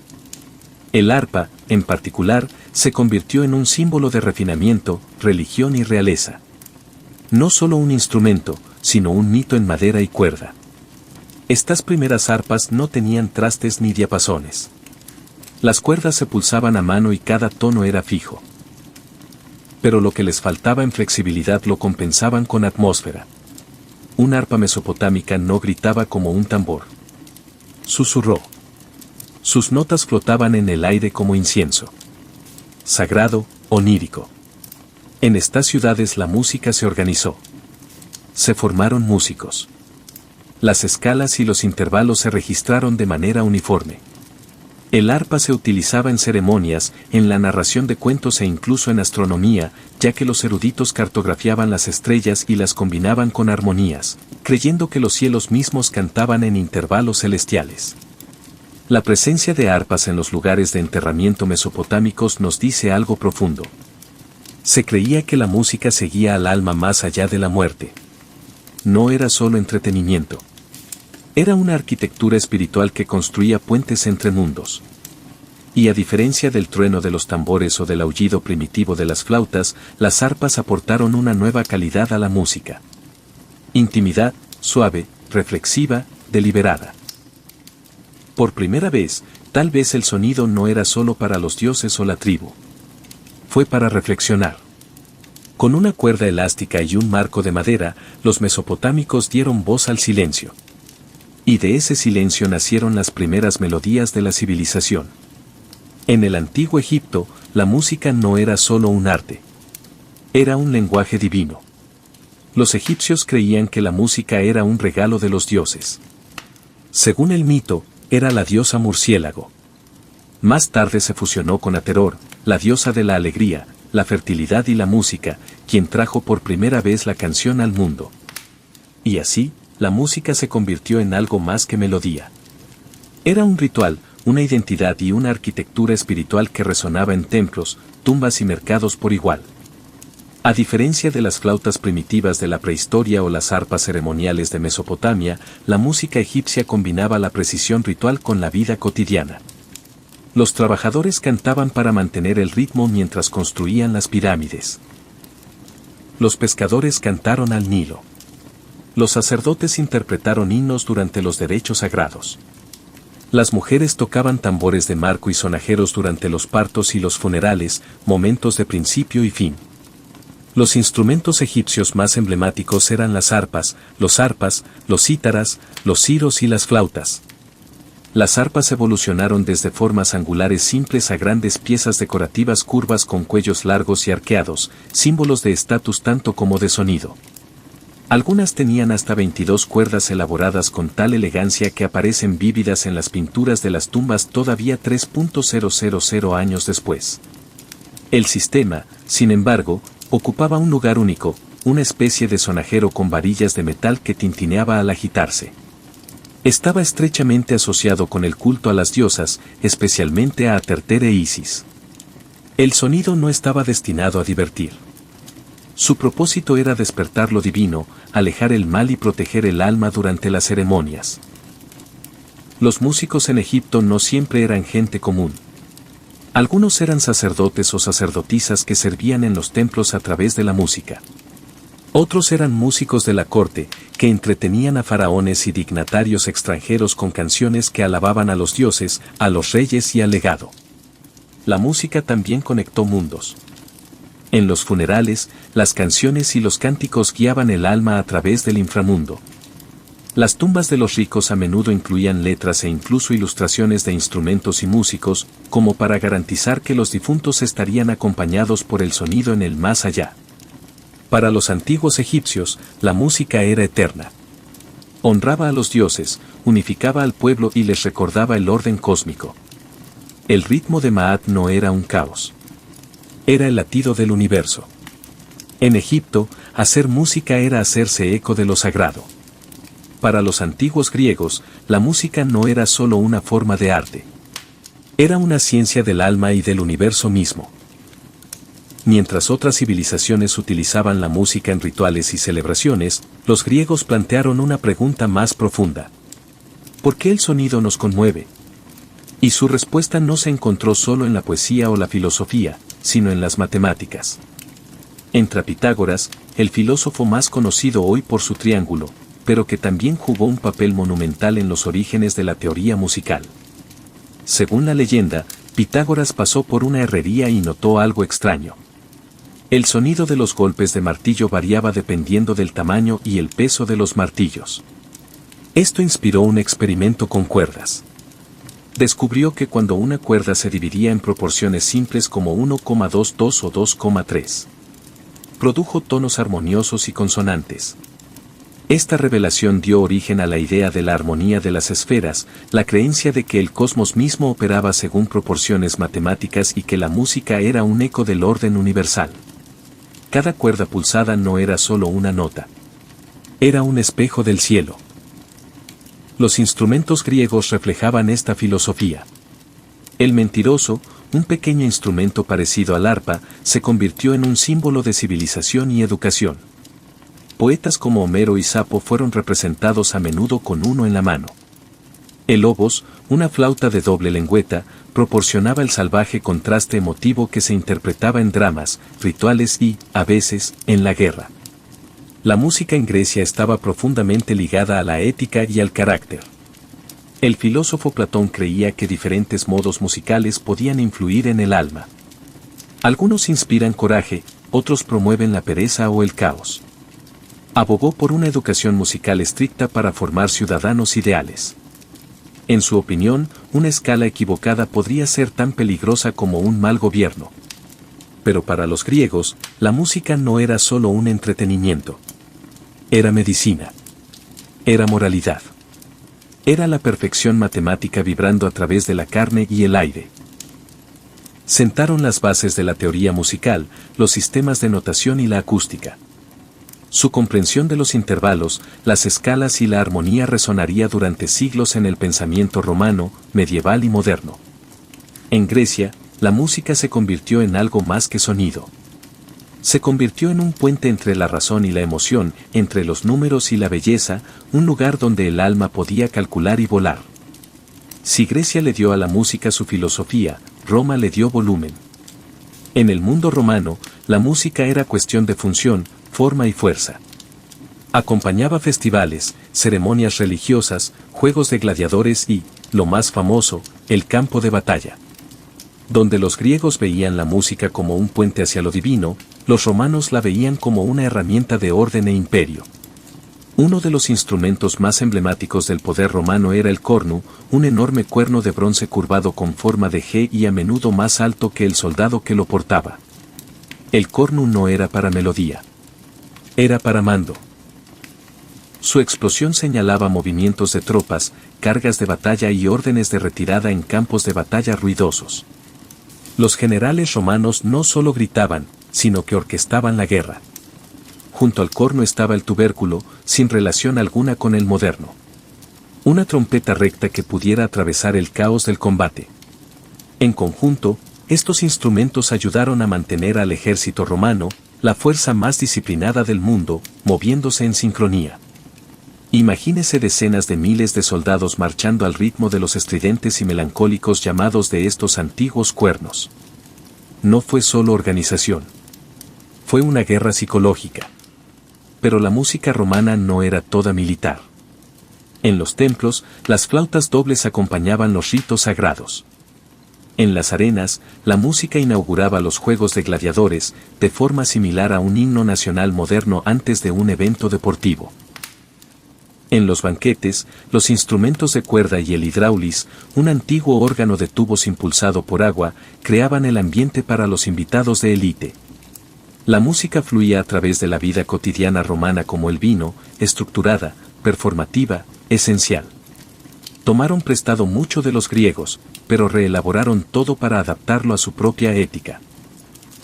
A: El arpa, en particular, se convirtió en un símbolo de refinamiento, religión y realeza. No solo un instrumento, sino un mito en madera y cuerda. Estas primeras arpas no tenían trastes ni diapasones. Las cuerdas se pulsaban a mano y cada tono era fijo. Pero lo que les faltaba en flexibilidad lo compensaban con atmósfera. Un arpa mesopotámica no gritaba como un tambor. Susurró. Sus notas flotaban en el aire como incienso. Sagrado, onírico. En estas ciudades la música se organizó. Se formaron músicos. Las escalas y los intervalos se registraron de manera uniforme. El arpa se utilizaba en ceremonias, en la narración de cuentos e incluso en astronomía, ya que los eruditos cartografiaban las estrellas y las combinaban con armonías, creyendo que los cielos mismos cantaban en intervalos celestiales. La presencia de arpas en los lugares de enterramiento mesopotámicos nos dice algo profundo. Se creía que la música seguía al alma más allá de la muerte. No era solo entretenimiento. Era una arquitectura espiritual que construía puentes entre mundos. Y a diferencia del trueno de los tambores o del aullido primitivo de las flautas, las arpas aportaron una nueva calidad a la música. Intimidad, suave, reflexiva, deliberada. Por primera vez, tal vez el sonido no era solo para los dioses o la tribu. Fue para reflexionar. Con una cuerda elástica y un marco de madera, los mesopotámicos dieron voz al silencio. Y de ese silencio nacieron las primeras melodías de la civilización. En el antiguo Egipto, la música no era solo un arte. Era un lenguaje divino. Los egipcios creían que la música era un regalo de los dioses. Según el mito, era la diosa murciélago. Más tarde se fusionó con Ateror, la diosa de la alegría, la fertilidad y la música, quien trajo por primera vez la canción al mundo. Y así, la música se convirtió en algo más que melodía. Era un ritual, una identidad y una arquitectura espiritual que resonaba en templos, tumbas y mercados por igual. A diferencia de las flautas primitivas de la prehistoria o las arpas ceremoniales de Mesopotamia, la música egipcia combinaba la precisión ritual con la vida cotidiana. Los trabajadores cantaban para mantener el ritmo mientras construían las pirámides. Los pescadores cantaron al Nilo. Los sacerdotes interpretaron himnos durante los derechos sagrados. Las mujeres tocaban tambores de marco y sonajeros durante los partos y los funerales, momentos de principio y fin. Los instrumentos egipcios más emblemáticos eran las arpas, los cítaras, los ciros y las flautas. Las arpas evolucionaron desde formas angulares simples a grandes piezas decorativas curvas con cuellos largos y arqueados, símbolos de estatus tanto como de sonido. Algunas tenían hasta 22 cuerdas elaboradas con tal elegancia que aparecen vívidas en las pinturas de las tumbas todavía 3.000 años después. El sistema, sin embargo, ocupaba un lugar único, una especie de sonajero con varillas de metal que tintineaba al agitarse. Estaba estrechamente asociado con el culto a las diosas, especialmente a Aterter e Isis. El sonido no estaba destinado a divertir. Su propósito era despertar lo divino, alejar el mal y proteger el alma durante las ceremonias. Los músicos en Egipto no siempre eran gente común. Algunos eran sacerdotes o sacerdotisas que servían en los templos a través de la música. Otros eran músicos de la corte, que entretenían a faraones y dignatarios extranjeros con canciones que alababan a los dioses, a los reyes y al legado. La música también conectó mundos. En los funerales, las canciones y los cánticos guiaban el alma a través del inframundo. Las tumbas de los ricos a menudo incluían letras e incluso ilustraciones de instrumentos y músicos, como para garantizar que los difuntos estarían acompañados por el sonido en el más allá. Para los antiguos egipcios, la música era eterna. Honraba a los dioses, unificaba al pueblo y les recordaba el orden cósmico. El ritmo de Maat no era un caos. Era el latido del universo. En Egipto, hacer música era hacerse eco de lo sagrado. Para los antiguos griegos, la música no era solo una forma de arte. Era una ciencia del alma y del universo mismo. Mientras otras civilizaciones utilizaban la música en rituales y celebraciones, los griegos plantearon una pregunta más profunda. ¿Por qué el sonido nos conmueve? Y su respuesta no se encontró solo en la poesía o la filosofía, sino en las matemáticas. Entra Pitágoras, el filósofo más conocido hoy por su triángulo, pero que también jugó un papel monumental en los orígenes de la teoría musical. Según la leyenda, Pitágoras pasó por una herrería y notó algo extraño. El sonido de los golpes de martillo variaba dependiendo del tamaño y el peso de los martillos. Esto inspiró un experimento con cuerdas. Descubrió que cuando una cuerda se dividía en proporciones simples como 1,22 o 2,3, produjo tonos armoniosos y consonantes. Esta revelación dio origen a la idea de la armonía de las esferas, la creencia de que el cosmos mismo operaba según proporciones matemáticas y que la música era un eco del orden universal. Cada cuerda pulsada no era solo una nota. Era un espejo del cielo. Los instrumentos griegos reflejaban esta filosofía. El mentiroso, un pequeño instrumento parecido al arpa, se convirtió en un símbolo de civilización y educación. Poetas como Homero y Sapo fueron representados a menudo con uno en la mano. El obos, una flauta de doble lengüeta, proporcionaba el salvaje contraste emotivo que se interpretaba en dramas, rituales y, a veces, en la guerra. La música en Grecia estaba profundamente ligada a la ética y al carácter. El filósofo Platón creía que diferentes modos musicales podían influir en el alma. Algunos inspiran coraje, otros promueven la pereza o el caos. Abogó por una educación musical estricta para formar ciudadanos ideales. En su opinión, una escala equivocada podría ser tan peligrosa como un mal gobierno. Pero para los griegos, la música no era solo un entretenimiento. Era medicina. Era moralidad. Era la perfección matemática vibrando a través de la carne y el aire. Sentaron las bases de la teoría musical, los sistemas de notación y la acústica. Su comprensión de los intervalos, las escalas y la armonía resonaría durante siglos en el pensamiento romano, medieval y moderno. En Grecia, la música se convirtió en algo más que sonido. Se convirtió en un puente entre la razón y la emoción, entre los números y la belleza, un lugar donde el alma podía calcular y volar. Si Grecia le dio a la música su filosofía, Roma le dio volumen. En el mundo romano, la música era cuestión de función, forma y fuerza. Acompañaba festivales, ceremonias religiosas, juegos de gladiadores y, lo más famoso, el campo de batalla. Donde los griegos veían la música como un puente hacia lo divino, los romanos la veían como una herramienta de orden e imperio. Uno de los instrumentos más emblemáticos del poder romano era el cornu, un enorme cuerno de bronce curvado con forma de G y a menudo más alto que el soldado que lo portaba. El cornu no era para melodía. Era para mando. Su explosión señalaba movimientos de tropas, cargas de batalla y órdenes de retirada en campos de batalla ruidosos. Los generales romanos no solo gritaban, sino que orquestaban la guerra. Junto al corno estaba el tubérculo, sin relación alguna con el moderno. Una trompeta recta que pudiera atravesar el caos del combate. En conjunto, estos instrumentos ayudaron a mantener al ejército romano, la fuerza más disciplinada del mundo, moviéndose en sincronía. Imagínese decenas de miles de soldados marchando al ritmo de los estridentes y melancólicos llamados de estos antiguos cuernos. No fue solo organización. Fue una guerra psicológica. Pero la música romana no era toda militar. En los templos, las flautas dobles acompañaban los ritos sagrados. En las arenas, la música inauguraba los juegos de gladiadores, de forma similar a un himno nacional moderno antes de un evento deportivo. En los banquetes, los instrumentos de cuerda y el hidráulis, un antiguo órgano de tubos impulsado por agua, creaban el ambiente para los invitados de élite. La música fluía a través de la vida cotidiana romana como el vino, estructurada, performativa, esencial. Tomaron prestado mucho de los griegos, pero reelaboraron todo para adaptarlo a su propia ética.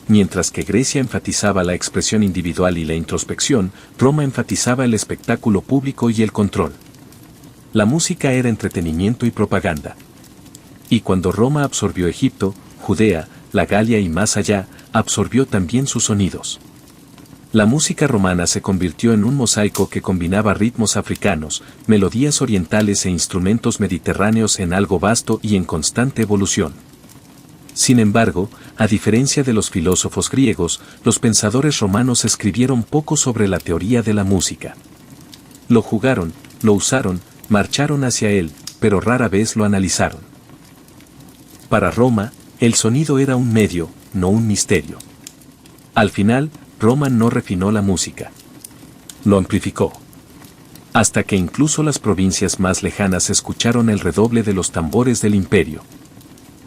A: Mientras que Grecia enfatizaba la expresión individual y la introspección, Roma enfatizaba el espectáculo público y el control. La música era entretenimiento y propaganda. Y cuando Roma absorbió Egipto, Judea, la Galia y más allá, absorbió también sus sonidos. La música romana se convirtió en un mosaico que combinaba ritmos africanos, melodías orientales e instrumentos mediterráneos en algo vasto y en constante evolución. Sin embargo, a diferencia de los filósofos griegos, los pensadores romanos escribieron poco sobre la teoría de la música. Lo jugaron, lo usaron, marcharon hacia él, pero rara vez lo analizaron. Para Roma, el sonido era un medio, no un misterio. Al final, Roma no refinó la música. Lo amplificó. Hasta que incluso las provincias más lejanas escucharon el redoble de los tambores del imperio.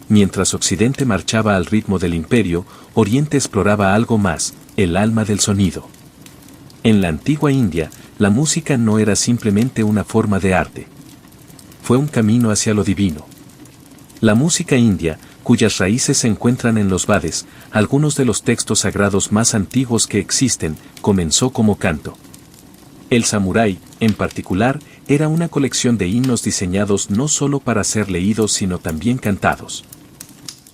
A: Mientras Occidente marchaba al ritmo del imperio, Oriente exploraba algo más, el alma del sonido. En la antigua India, La música no era simplemente una forma de arte. Fue un camino hacia lo divino. La música india, cuyas raíces se encuentran en los Vedas, algunos de los textos sagrados más antiguos que existen, comenzó como canto. El samurái, en particular, era una colección de himnos diseñados no solo para ser leídos sino también cantados.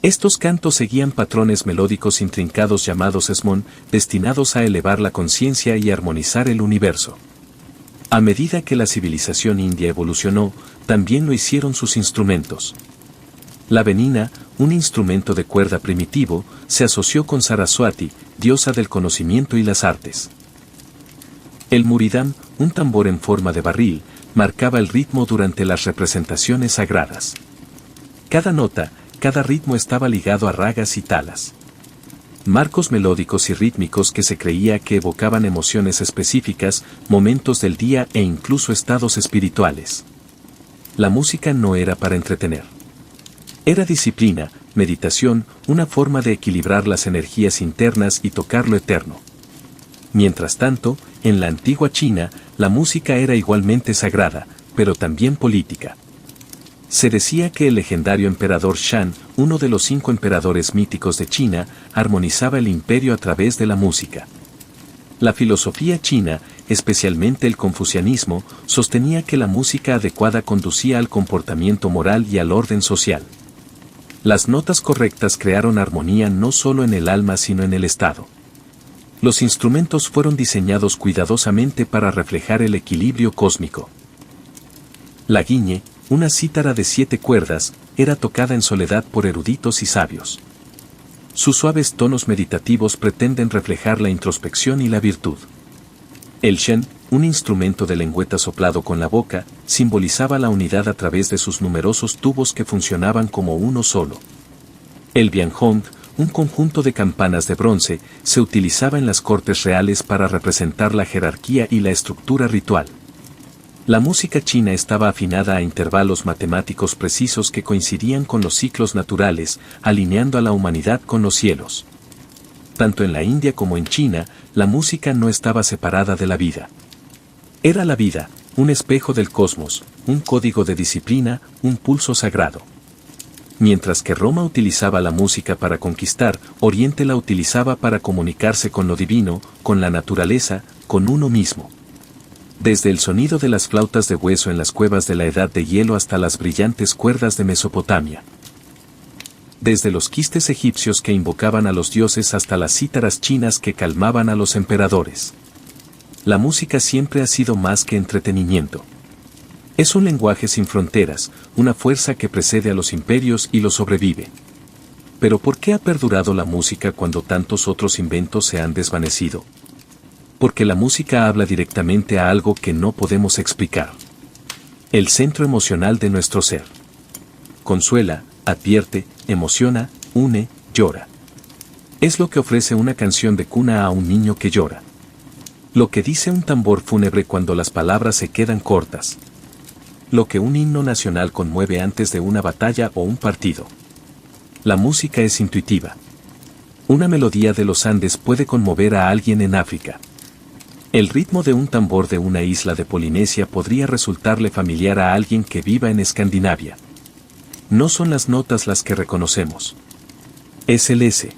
A: Estos cantos seguían patrones melódicos intrincados llamados smon, destinados a elevar la conciencia y armonizar el universo. A medida que la civilización india evolucionó, también lo hicieron sus instrumentos. La venina, un instrumento de cuerda primitivo, se asoció con Saraswati, diosa del conocimiento y las artes. El muridam, un tambor en forma de barril, marcaba el ritmo durante las representaciones sagradas. Cada nota, cada ritmo estaba ligado a ragas y talas. Marcos melódicos y rítmicos que se creía que evocaban emociones específicas, momentos del día e incluso estados espirituales. La música no era para entretener. Era disciplina, meditación, una forma de equilibrar las energías internas y tocar lo eterno. Mientras tanto, en la antigua China, la música era igualmente sagrada, pero también política. Se decía que el legendario emperador Shan, uno de los 5 emperadores míticos de China, armonizaba el imperio a través de la música. La filosofía china, especialmente el confucianismo, sostenía que la música adecuada conducía al comportamiento moral y al orden social. Las notas correctas crearon armonía no solo en el alma sino en el estado. Los instrumentos fueron diseñados cuidadosamente para reflejar el equilibrio cósmico. La guiñe, una cítara de 7 cuerdas, era tocada en soledad por eruditos y sabios. Sus suaves tonos meditativos pretenden reflejar la introspección y la virtud. El shen, un instrumento de lengüeta soplado con la boca, simbolizaba la unidad a través de sus numerosos tubos que funcionaban como uno solo. El bianhong, un conjunto de campanas de bronce, se utilizaba en las cortes reales para representar la jerarquía y la estructura ritual. La música china estaba afinada a intervalos matemáticos precisos que coincidían con los ciclos naturales, alineando a la humanidad con los cielos. Tanto en la India como en China, la música no estaba separada de la vida. Era la vida, un espejo del cosmos, un código de disciplina, un pulso sagrado. Mientras que Roma utilizaba la música para conquistar, Oriente la utilizaba para comunicarse con lo divino, con la naturaleza, con uno mismo. Desde el sonido de las flautas de hueso en las cuevas de la Edad de Hielo hasta las brillantes cuerdas de Mesopotamia. Desde los quistes egipcios que invocaban a los dioses hasta las cítaras chinas que calmaban a los emperadores. La música siempre ha sido más que entretenimiento. Es un lenguaje sin fronteras, una fuerza que precede a los imperios y los sobrevive. Pero ¿por qué ha perdurado la música cuando tantos otros inventos se han desvanecido? Porque la música habla directamente a algo que no podemos explicar. El centro emocional de nuestro ser. Consuela, advierte, emociona, une, llora. Es lo que ofrece una canción de cuna a un niño que llora. Lo que dice un tambor fúnebre cuando las palabras se quedan cortas. Lo que un himno nacional conmueve antes de una batalla o un partido. La música es intuitiva. Una melodía de los Andes puede conmover a alguien en África. El ritmo de un tambor de una isla de Polinesia podría resultarle familiar a alguien que viva en Escandinavia. No son las notas las que reconocemos. Es el S.